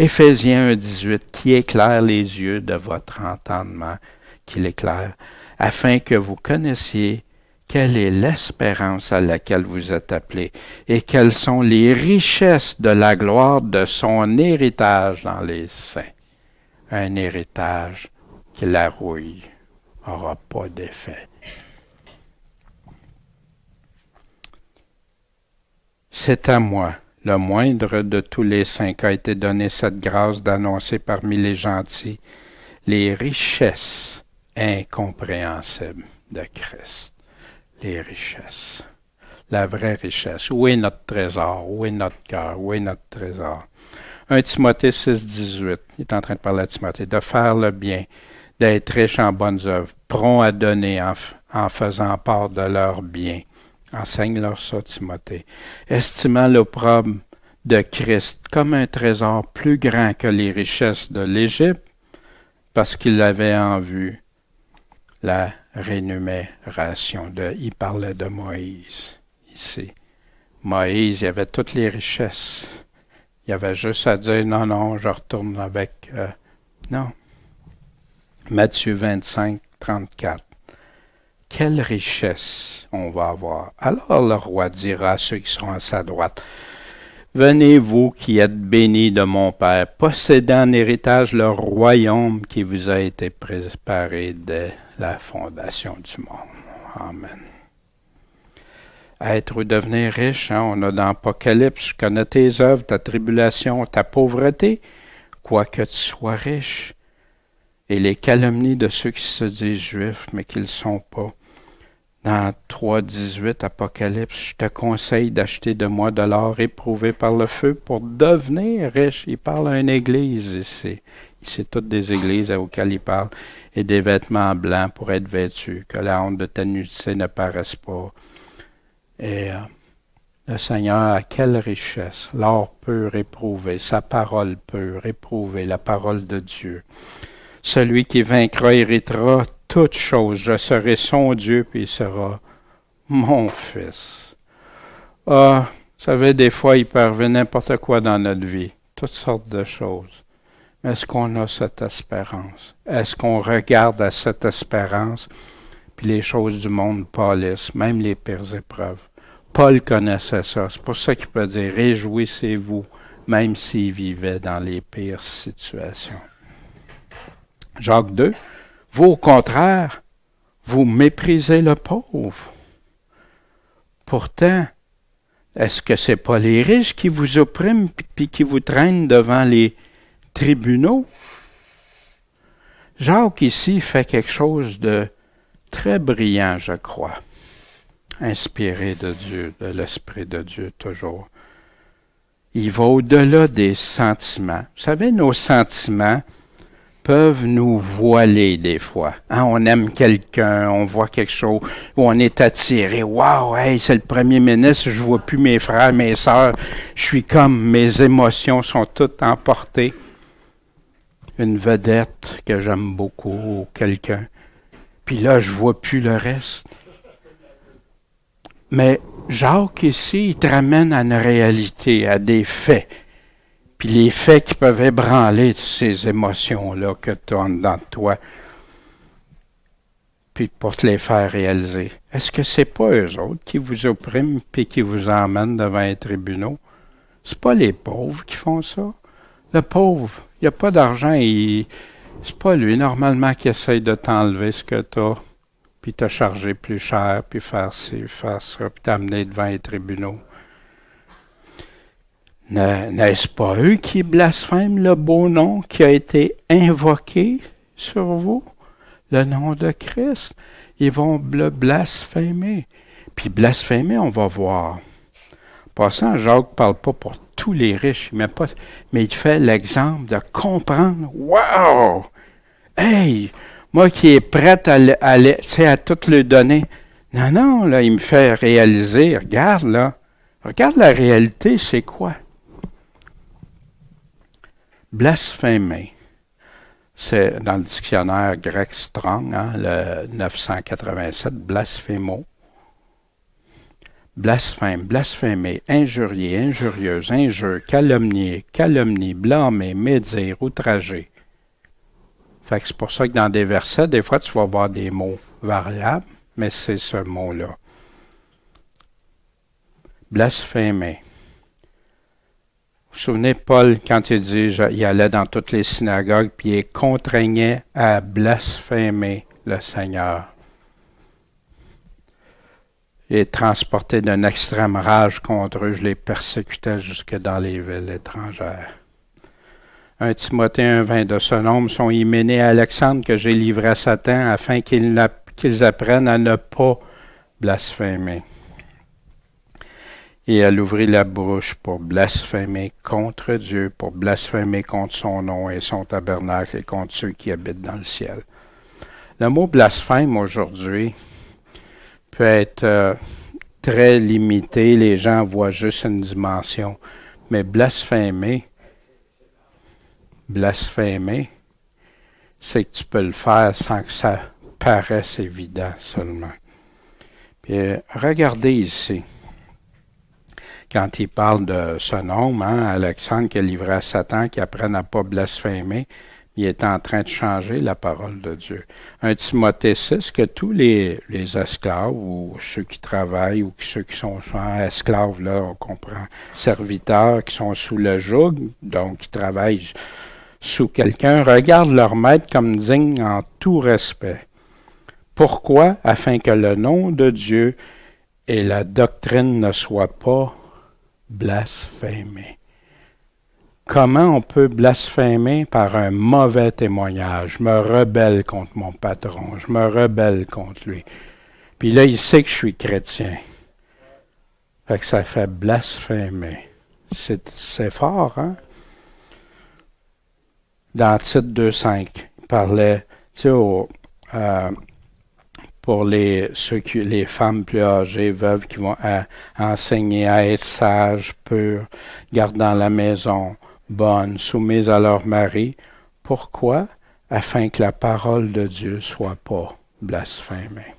Éphésiens 1:18, qui éclaire les yeux de votre entendement, qui l'éclaire, afin que vous connaissiez quelle est l'espérance à laquelle vous êtes appelés et quelles sont les richesses de la gloire de son héritage dans les saints. Un héritage qui la rouille n'aura pas d'effet. C'est à moi, le moindre de tous les saints, qu'a été donnée cette grâce d'annoncer parmi les gentils les richesses incompréhensibles de Christ. Les richesses. La vraie richesse. Où est notre trésor? Où est notre cœur? Où est notre trésor? 1 Timothée 6:18. Il est en train de parler à Timothée. De faire le bien, d'être riche en bonnes œuvres, prompt à donner en faisant part de leurs biens. Enseigne-leur ça, Timothée. Estimant l'opprobre de Christ comme un trésor plus grand que les richesses de l'Égypte, parce qu'il avait en vue la rémunération il parlait de Moïse, ici. Moïse, il avait toutes les richesses. Il avait juste à dire, non, je retourne avec... non. Matthieu 25:34. Quelle richesse on va avoir. Alors le roi dira à ceux qui seront à sa droite, venez vous qui êtes bénis de mon Père, possédez en héritage le royaume qui vous a été préparé dès la fondation du monde. Amen. Être ou devenir riche, on a dans l'Apocalypse, je connais tes œuvres, ta tribulation, ta pauvreté, quoique tu sois riche, et les calomnies de ceux qui se disent juifs, mais qui ne le sont pas. Dans 3:18, Apocalypse, je te conseille d'acheter de moi de l'or éprouvé par le feu pour devenir riche. Il parle à une église ici. C'est toutes des églises auxquelles il parle. Et des vêtements blancs pour être vêtus, que la honte de ta nudité ne paraisse pas. Et le Seigneur a quelle richesse. L'or pur éprouvé, sa parole pure éprouvé, la parole de Dieu. Celui qui vaincra héritera toutes choses. Je serai son Dieu, puis il sera mon fils. Vous savez, des fois, il peut arriver n'importe quoi dans notre vie. Toutes sortes de choses. Mais est-ce qu'on a cette espérance? Est-ce qu'on regarde à cette espérance, puis les choses du monde pâlissent, même les pires épreuves? Paul connaissait ça. C'est pour ça qu'il peut dire « Réjouissez-vous », même s'il vivait dans les pires situations. Jacques 2, vous, au contraire, vous méprisez le pauvre. Pourtant, est-ce que ce n'est pas les riches qui vous oppriment puis qui vous traînent devant les tribunaux? Jacques, ici, fait quelque chose de très brillant, je crois. Inspiré de Dieu, de l'Esprit de Dieu, toujours. Il va au-delà des sentiments. Vous savez, nos sentiments peuvent nous voiler des fois. On aime quelqu'un, on voit quelque chose, où on est attiré. Wow, hey, c'est le premier ministre, je vois plus mes frères, mes sœurs. Je suis comme, mes émotions sont toutes emportées. Une vedette que j'aime beaucoup, ou quelqu'un. Puis là, je vois plus le reste. Mais Jacques, ici, il te ramène à une réalité, à des faits. Puis les faits qui peuvent ébranler ces émotions-là que tu as dans toi. Puis pour te les faire réaliser. Est-ce que c'est pas eux autres qui vous oppriment puis qui vous emmènent devant les tribunaux? C'est pas les pauvres qui font ça. Le pauvre, il n'a pas d'argent et c'est pas lui, normalement, qui essaye de t'enlever ce que tu as, puis te charger plus cher, puis faire ci, faire ça, puis t'amener devant les tribunaux. N'est-ce pas eux qui blasphèment le beau nom qui a été invoqué sur vous? Le nom de Christ. Ils vont le blasphémer. Puis blasphémer, on va voir. Passant, Jacques ne parle pas pour tous les riches, mais il fait l'exemple de comprendre. Wow! Hey! Moi qui est prêt à tout le donner. Non, là, il me fait réaliser. Regarde, là. Regarde la réalité, c'est quoi? Blasphémer. C'est dans le dictionnaire grec Strong, le 987, blasphémo. Blasphème, blasphémer, injurier, injurieuse, injure, calomnier, calomnie, blâmer, médire, outrager. Fait que c'est pour ça que dans des versets, des fois, tu vas voir des mots variables, mais c'est ce mot-là. Blasphémer. Vous vous souvenez, Paul, quand il dit il allait dans toutes les synagogues, puis il contraignait à blasphémer le Seigneur. Et transporté d'une extrême rage contre eux, je les persécutais jusque dans les villes étrangères. 1 Timothée 1,20 de ce nombre sont Hyménée et Alexandre que j'ai livré à Satan afin qu'ils apprennent à ne pas blasphémer. Et elle ouvrit la bouche pour blasphémer contre Dieu, pour blasphémer contre son nom et son tabernacle et contre ceux qui habitent dans le ciel. Le mot blasphème aujourd'hui peut être très limité, les gens voient juste une dimension, mais blasphémer, c'est que tu peux le faire sans que ça paraisse évident seulement. Puis regardez ici. Quand il parle de ce nombre, Alexandre qui a livré à Satan, qui apprenne à ne pas blasphémer, il est en train de changer la parole de Dieu. 1 Timothée 6, que tous les esclaves, ou ceux qui travaillent, ou ceux qui sont esclaves, là, on comprend, serviteurs, qui sont sous le joug, donc qui travaillent sous quelqu'un, regardent leur maître comme digne en tout respect. Pourquoi? Afin que le nom de Dieu et la doctrine ne soient pas blasphémés. Comment on peut blasphémer par un mauvais témoignage? Je me rebelle contre mon patron, je me rebelle contre lui. Puis là, il sait que je suis chrétien. Fait que ça fait blasphémer. C'est fort, hein? Dans Tite 2,5, il parlait, tu sais, pour les femmes plus âgées, veuves, qui vont enseigner à être sages, pures, gardant la maison, bonnes, soumises à leur mari. Pourquoi? Afin que la parole de Dieu soit pas blasphémée.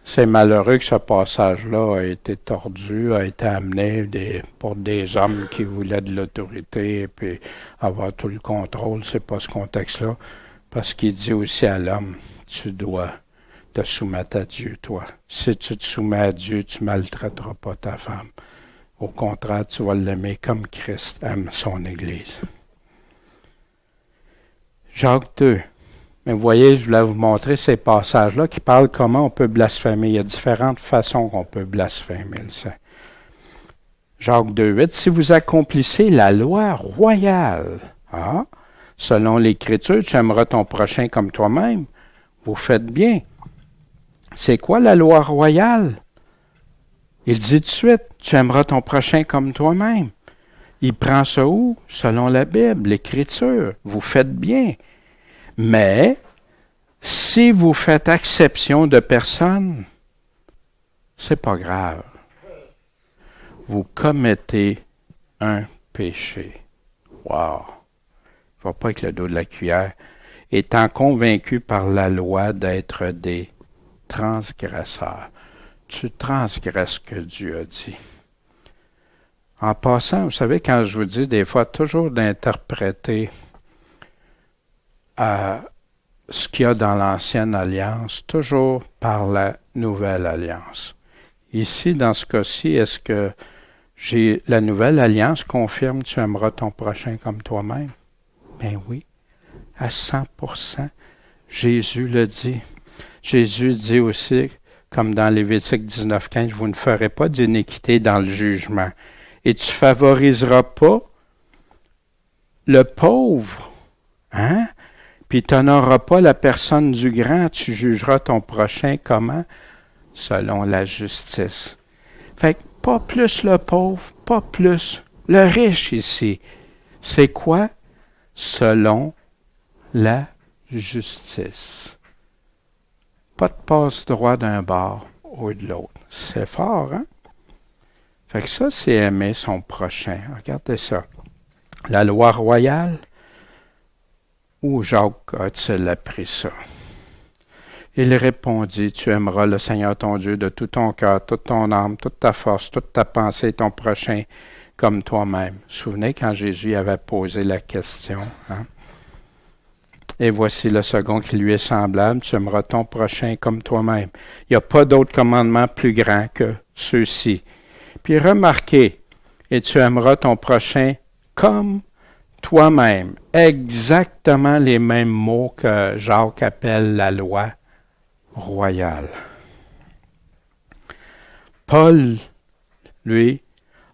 C'est malheureux que ce passage-là a été tordu, a été amené pour des hommes qui voulaient de l'autorité et puis avoir tout le contrôle. C'est pas ce contexte-là. Parce qu'il dit aussi à l'homme, tu dois te soumettre à Dieu, toi. Si tu te soumets à Dieu, tu ne maltraiteras pas ta femme. Au contraire, tu vas l'aimer comme Christ aime son Église. Jacques 2. Mais vous voyez, je voulais vous montrer ces passages-là qui parlent comment on peut blasphémer. Il y a différentes façons qu'on peut blasphémer le Saint. Jacques 2,8. Si vous accomplissez la loi royale, selon l'Écriture, tu aimeras ton prochain comme toi-même. Vous faites bien. C'est quoi la loi royale? Il dit tout de suite, tu aimeras ton prochain comme toi-même. Il prend ça où? Selon la Bible, l'Écriture. Vous faites bien. Mais, si vous faites exception de personne, c'est pas grave. Vous commettez un péché. Wow! Il ne va pas avec le dos de la cuillère. étant convaincus par la loi d'être des transgresseurs. Tu transgresses ce que Dieu a dit. En passant, vous savez, quand je vous dis des fois, toujours d'interpréter ce qu'il y a dans l'ancienne alliance, toujours par la nouvelle alliance. Ici, dans ce cas-ci, est-ce que la nouvelle alliance confirme tu aimeras ton prochain comme toi-même? Ben oui, à 100%. Jésus le dit. Jésus dit aussi, comme dans Lévitique 19:15, vous ne ferez pas d'iniquité dans le jugement. Et tu favoriseras pas le pauvre, hein? Puis tu n'honoreras pas la personne du grand, tu jugeras ton prochain comment? Selon la justice. Fait que pas plus le pauvre, pas plus le riche ici. C'est quoi? Selon la justice. Pas de passe-droit d'un bord ou de l'autre. C'est fort, hein? Fait que ça, c'est aimer son prochain. Regardez ça. La loi royale, où Jacques a-t-il appris ça? Il répondit, tu aimeras le Seigneur ton Dieu de tout ton cœur, toute ton âme, toute ta force, toute ta pensée, ton prochain comme toi-même. Vous vous souvenez quand Jésus avait posé la question, hein? Et voici le second qui lui est semblable, tu aimeras ton prochain comme toi-même. Il n'y a pas d'autre commandement plus grand que ceux-ci. Puis remarquez, et tu aimeras ton prochain comme toi-même. Exactement les mêmes mots que Jacques appelle la loi royale. Paul, lui,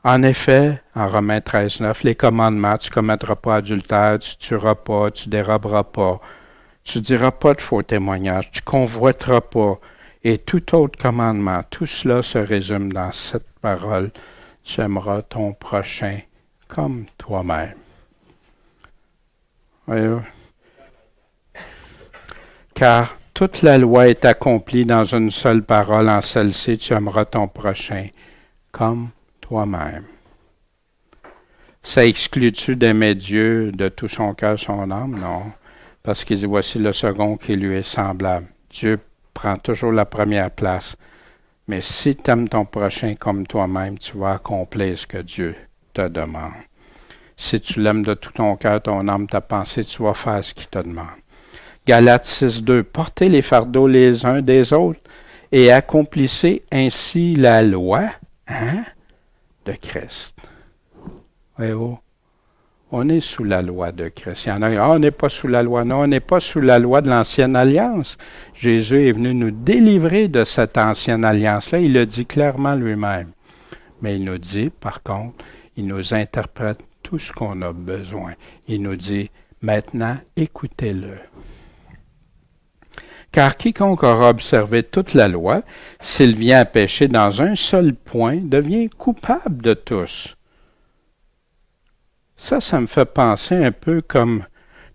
en effet, en Romains 13:9, les commandements, tu ne commettras pas adultère, tu ne tueras pas, tu ne déroberas pas, tu ne diras pas de faux témoignages, tu ne convoiteras pas, et tout autre commandement, tout cela se résume dans cette parole, tu aimeras ton prochain comme toi-même. Voyez-vous? Car toute la loi est accomplie dans une seule parole, en celle-ci, tu aimeras ton prochain comme toi-même. Ça exclut-tu d'aimer Dieu de tout son cœur, son âme? Non. Parce qu'il dit, voici le second qui lui est semblable. Dieu prend toujours la première place. Mais si tu aimes ton prochain comme toi-même, tu vas accomplir ce que Dieu te demande. Si tu l'aimes de tout ton cœur, ton âme, ta pensée, tu vas faire ce qu'il te demande. Galates 6:2, portez les fardeaux les uns des autres et accomplissez ainsi la loi, hein, de Christ. Voyez-vous? On est sous la loi de Christ. Il y en a, on n'est pas sous la loi. Non, on n'est pas sous la loi de l'ancienne alliance. Jésus est venu nous délivrer de cette ancienne alliance-là. Il le dit clairement lui-même. Mais il nous dit, par contre, il nous interprète tout ce qu'on a besoin. Il nous dit, maintenant, écoutez-le. Car quiconque aura observé toute la loi, s'il vient à pécher dans un seul point, devient coupable de tous. Ça me fait penser un peu comme,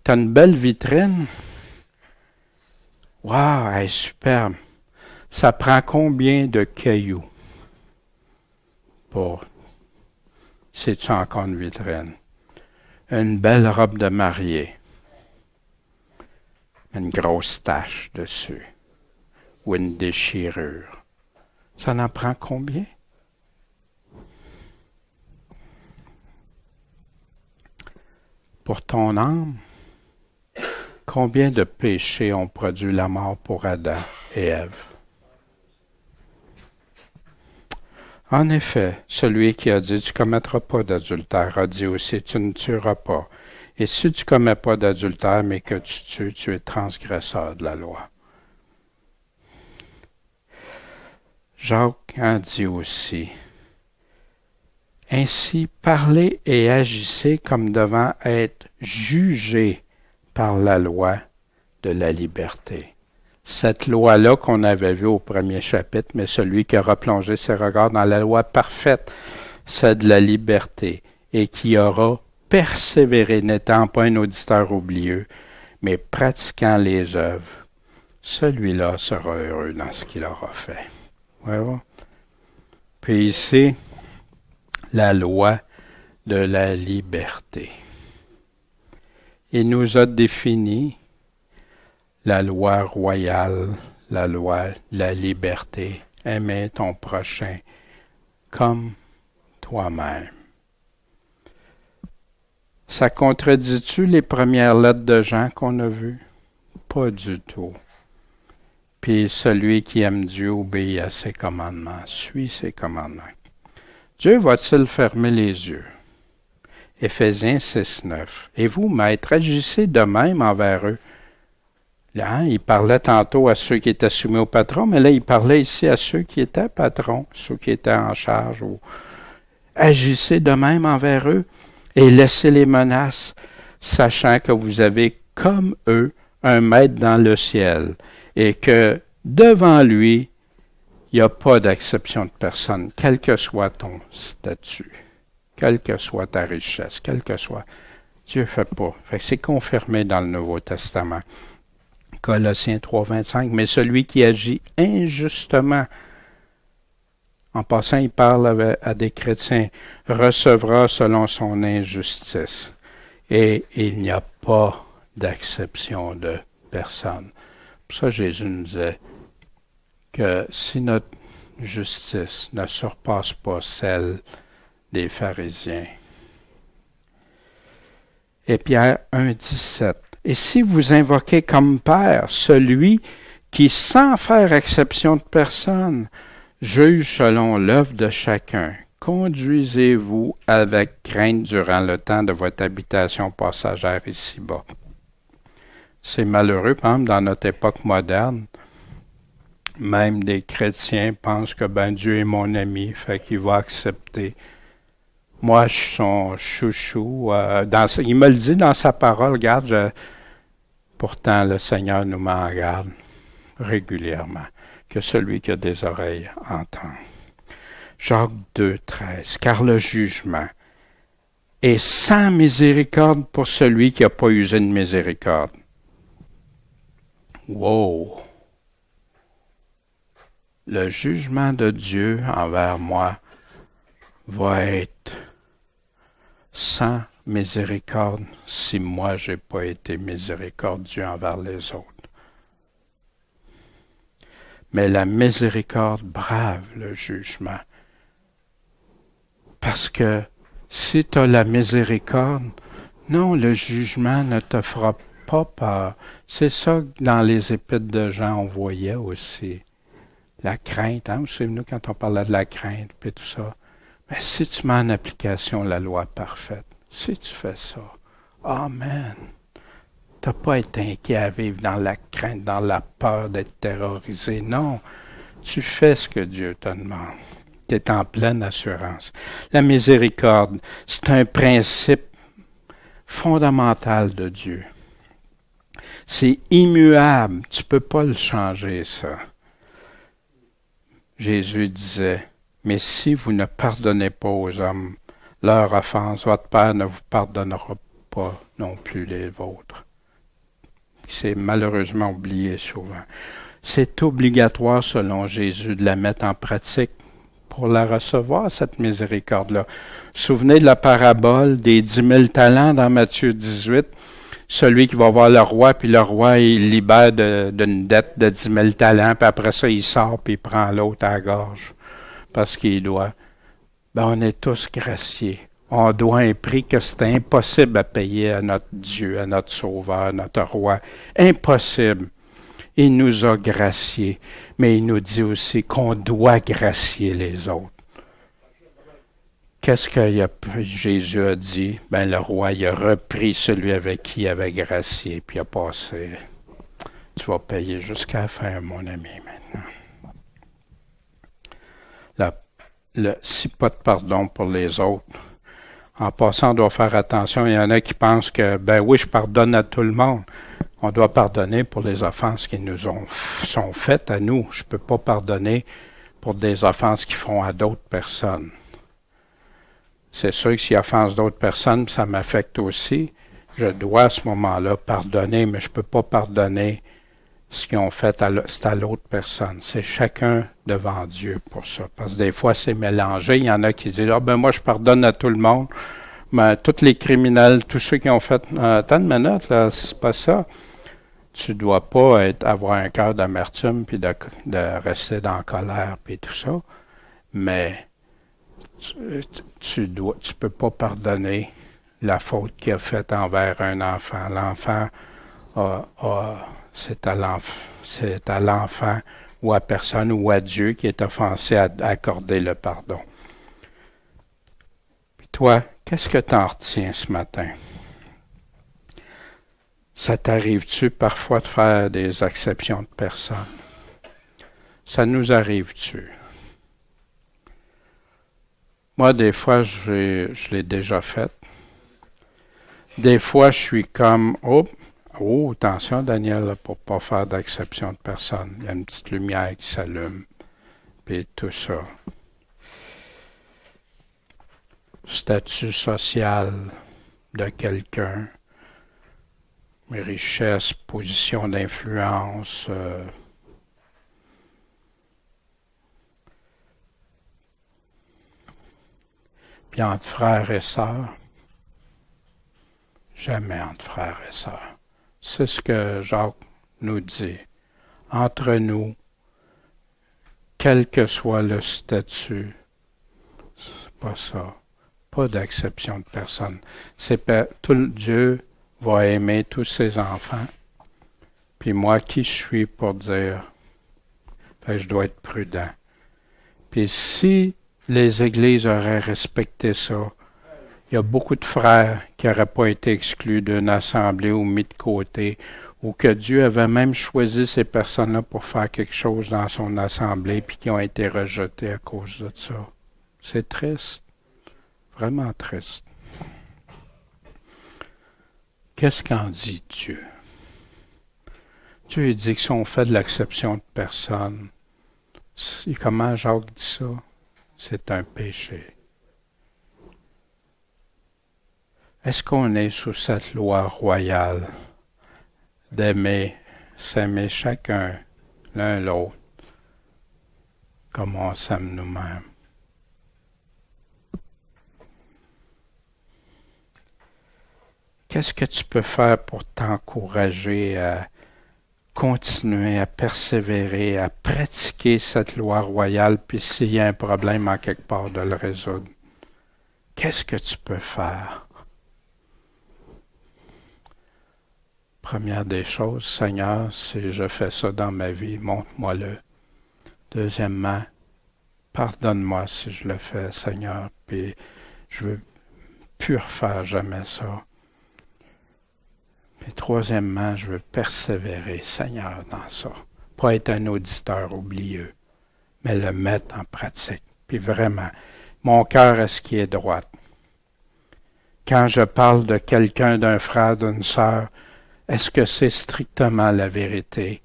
tu as une belle vitrine. Wow, elle est superbe. Ça prend combien de cailloux pour, sais-tu encore une vitrine? Une belle robe de mariée. Une grosse tache dessus. Ou une déchirure. Ça en prend combien? Pour ton âme, combien de péchés ont produit la mort pour Adam et Ève? En effet, celui qui a dit « tu ne commettras pas d'adultère » a dit aussi « tu ne tueras pas ». Et si tu ne commets pas d'adultère, mais que tu tues, tu es transgresseur de la loi. Jacques en dit aussi « Ainsi, parlez et agissez comme devant être jugés par la loi de la liberté. » Cette loi-là qu'on avait vue au premier chapitre, mais celui qui aura plongé ses regards dans la loi parfaite, c'est de la liberté, et qui aura persévéré, n'étant pas un auditeur oublieux, mais pratiquant les œuvres, celui-là sera heureux dans ce qu'il aura fait. Voyez-vous? Puis ici, la loi de la liberté. Il nous a défini la loi royale, la loi de la liberté. Aimer ton prochain comme toi-même. Ça contredit-tu les premières lettres de Jean qu'on a vues? Pas du tout. Puis celui qui aime Dieu obéit à ses commandements, suit ses commandements. Dieu va-t-il fermer les yeux? Éphésiens 6:9. Et vous, maîtres, agissez de même envers eux. Là, il parlait tantôt à ceux qui étaient soumis au patron, mais là, il parlait ici à ceux qui étaient patrons, ceux qui étaient en charge. Agissez de même envers eux et laissez les menaces, sachant que vous avez comme eux un maître dans le ciel et que devant lui, il n'y a pas d'acception de personne, quel que soit ton statut, quelle que soit ta richesse, quel que soit. Dieu ne fait pas. C'est confirmé dans le Nouveau Testament. Colossiens 3:25, mais celui qui agit injustement, en passant, il parle à des chrétiens, recevra selon son injustice. Et il n'y a pas d'acception de personne. Pour ça, Jésus nous disait que si notre justice ne surpasse pas celle des pharisiens. Et Pierre 1:17. Et si vous invoquez comme Père celui qui, sans faire exception de personne, juge selon l'œuvre de chacun, conduisez-vous avec crainte durant le temps de votre habitation passagère ici-bas. C'est malheureux, par exemple, dans notre époque moderne, même des chrétiens pensent que Dieu est mon ami, fait qu'il va accepter. Moi, je suis son chouchou. Il me le dit dans sa parole, regarde, pourtant le Seigneur nous met en garde régulièrement, que celui qui a des oreilles entend. Jacques 2:13, car le jugement est sans miséricorde pour celui qui n'a pas usé de miséricorde. Wow! Le jugement de Dieu envers moi va être sans miséricorde si moi j'ai pas été miséricordieux envers les autres. Mais la miséricorde brave le jugement. Parce que si tu as la miséricorde, non, le jugement ne te fera pas peur. C'est ça que dans les épîtres de Jean, on voyait aussi. La crainte, vous souvenez quand on parlait de la crainte et tout ça. Mais si tu mets en application la loi parfaite, si tu fais ça, amen. Tu n'as pas été inquiet à vivre dans la crainte, dans la peur d'être terrorisé. Non, tu fais ce que Dieu te demande. Tu es en pleine assurance. La miséricorde, c'est un principe fondamental de Dieu. C'est immuable. Tu ne peux pas le changer, ça. Jésus disait, mais si vous ne pardonnez pas aux hommes leur offense, votre Père ne vous pardonnera pas non plus les vôtres. C'est malheureusement oublié souvent. C'est obligatoire, selon Jésus, de la mettre en pratique pour la recevoir, cette miséricorde-là. Vous vous souvenez de la parabole des 10 000 talents dans Matthieu 18? Celui qui va voir le roi, puis le roi, il libère d'une dette de 10 000 talents, puis après ça, il sort, puis il prend l'autre à la gorge, parce qu'il doit. On est tous graciés. On doit un prix que c'est impossible à payer à notre Dieu, à notre Sauveur, à notre Roi. Impossible. Il nous a graciés, mais il nous dit aussi qu'on doit gracier les autres. Qu'est-ce que Jésus a dit? Le roi, il a repris celui avec qui il avait gracié, puis il a passé. Tu vas payer jusqu'à la fin, mon ami, maintenant. Si pas de pardon pour les autres, en passant, on doit faire attention. Il y en a qui pensent que, oui, je pardonne à tout le monde. On doit pardonner pour les offenses qui nous sont faites à nous. Je ne peux pas pardonner pour des offenses qu'ils font à d'autres personnes. C'est sûr que s'ils offensent d'autres personnes, ça m'affecte aussi. Je dois à ce moment-là pardonner, mais je ne peux pas pardonner ce qu'ils ont fait à l'autre personne. C'est chacun devant Dieu pour ça. Parce que des fois, c'est mélangé. Il y en a qui disent, moi, je pardonne à tout le monde. Mais tous les criminels, tous ceux qui ont fait... attends une minute, là, c'est pas ça. Tu dois pas avoir un cœur d'amertume puis de rester dans la colère puis tout ça, mais tu peux pas pardonner la faute qu'il a faite envers un enfant. L'enfant c'est à l'enfant ou à personne ou à Dieu qui est offensé à accorder le pardon. Puis toi, qu'est-ce que tu en retiens ce matin? Ça t'arrive-tu parfois de faire des exceptions de personnes? Ça nous arrive-tu? Moi, des fois, je l'ai déjà fait. Des fois, je suis comme, oh, attention, Daniel, pour pas faire d'exception de personne. Il y a une petite lumière qui s'allume, puis tout ça. Statut social de quelqu'un, richesse, position d'influence, puis entre frères et sœurs, jamais entre frères et sœurs. C'est ce que Jacques nous dit. Entre nous, quel que soit le statut, c'est pas ça. Pas d'exception de personne. Dieu va aimer tous ses enfants. Puis moi, qui je suis pour dire, je dois être prudent. Puis si les églises auraient respecté ça, il y a beaucoup de frères qui n'auraient pas été exclus d'une assemblée ou mis de côté, ou que Dieu avait même choisi ces personnes-là pour faire quelque chose dans son assemblée, puis qui ont été rejetés à cause de ça. C'est triste, vraiment triste. Qu'est-ce qu'en dit Dieu? Dieu dit que si on fait de l'acception de personne, et comment Jacques dit ça? C'est un péché. Est-ce qu'on est sous cette loi royale s'aimer chacun l'un l'autre comme on s'aime nous-mêmes? Qu'est-ce que tu peux faire pour t'encourager à continuer à persévérer, à pratiquer cette loi royale, puis s'il y a un problème en quelque part, de le résoudre? Qu'est-ce que tu peux faire? Première des choses, Seigneur, si je fais ça dans ma vie, montre-moi-le. Deuxièmement, pardonne-moi si je le fais, Seigneur, puis je veux plus refaire jamais ça. Et troisièmement, je veux persévérer, Seigneur, dans ça. Pas être un auditeur oublieux, mais le mettre en pratique. Puis vraiment, mon cœur, est-ce qu'il est droit? Quand je parle de quelqu'un, d'un frère, d'une sœur, est-ce que c'est strictement la vérité?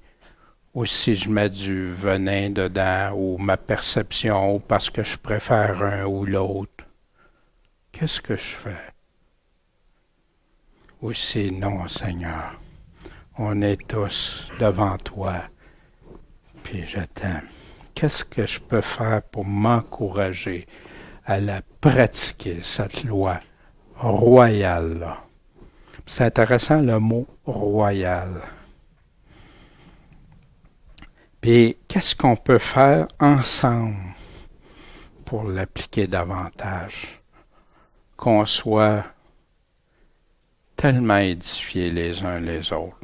Ou si je mets du venin dedans, ou ma perception, ou parce que je préfère un ou l'autre? Qu'est-ce que je fais? Ou si non, Seigneur, on est tous devant toi, puis je t'aime. Qu'est-ce que je peux faire pour m'encourager à la pratiquer, cette loi royale-là? C'est intéressant le mot royal. Puis, qu'est-ce qu'on peut faire ensemble pour l'appliquer davantage? Qu'on soit tellement édifiés les uns les autres,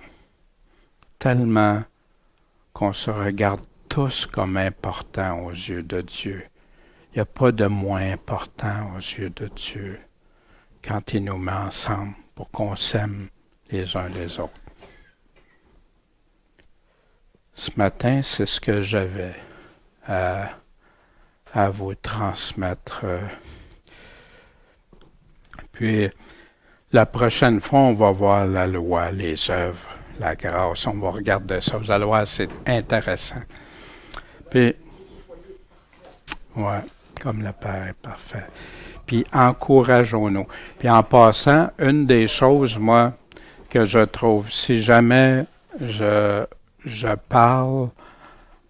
tellement qu'on se regarde tous comme importants aux yeux de Dieu. Il n'y a pas de moins important aux yeux de Dieu quand il nous met ensemble pour qu'on s'aime les uns les autres. Ce matin, c'est ce que j'avais à vous transmettre. Puis, la prochaine fois, on va voir la loi, les œuvres, la grâce. On va regarder ça. Vous allez voir, c'est intéressant. Puis, ouais, comme le Père est parfait. Puis, encourageons-nous. Puis, en passant, une des choses, moi, que je trouve, si jamais je parle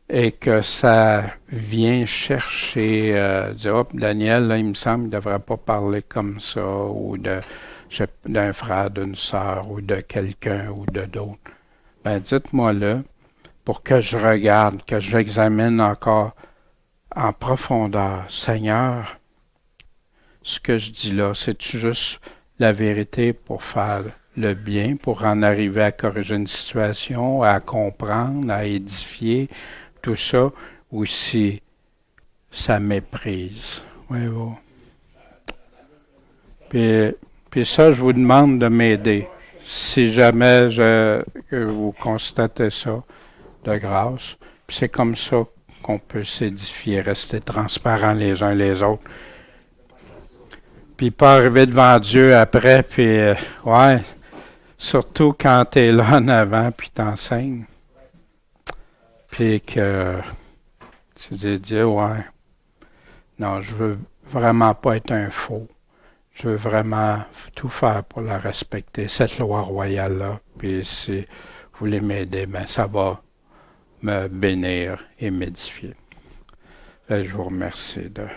et que ça vient chercher, dire, hop, Daniel, là, il me semble qu'il ne devrait pas parler comme ça, ou d'un frère, d'une sœur, ou de quelqu'un, ou de d'autres. ben dites-moi-le pour que je regarde, que j'examine encore en profondeur. Seigneur, ce que je dis là, c'est juste la vérité pour faire le bien, pour en arriver à corriger une situation, à comprendre, à édifier, tout ça, ou si ça méprise. Oui, oui. Puis ça, je vous demande de m'aider. Si jamais que vous constatez ça, de grâce. Puis c'est comme ça qu'on peut s'édifier, rester transparents les uns les autres. Puis pas arriver devant Dieu après, puis ouais, surtout quand t'es là en avant, puis t'enseignes. Puis que tu dis, Dieu, ouais, non, je veux vraiment pas être un faux. Je veux vraiment tout faire pour la respecter, cette loi royale-là. Puis si vous voulez m'aider, ben ça va me bénir et m'édifier. Je vous remercie de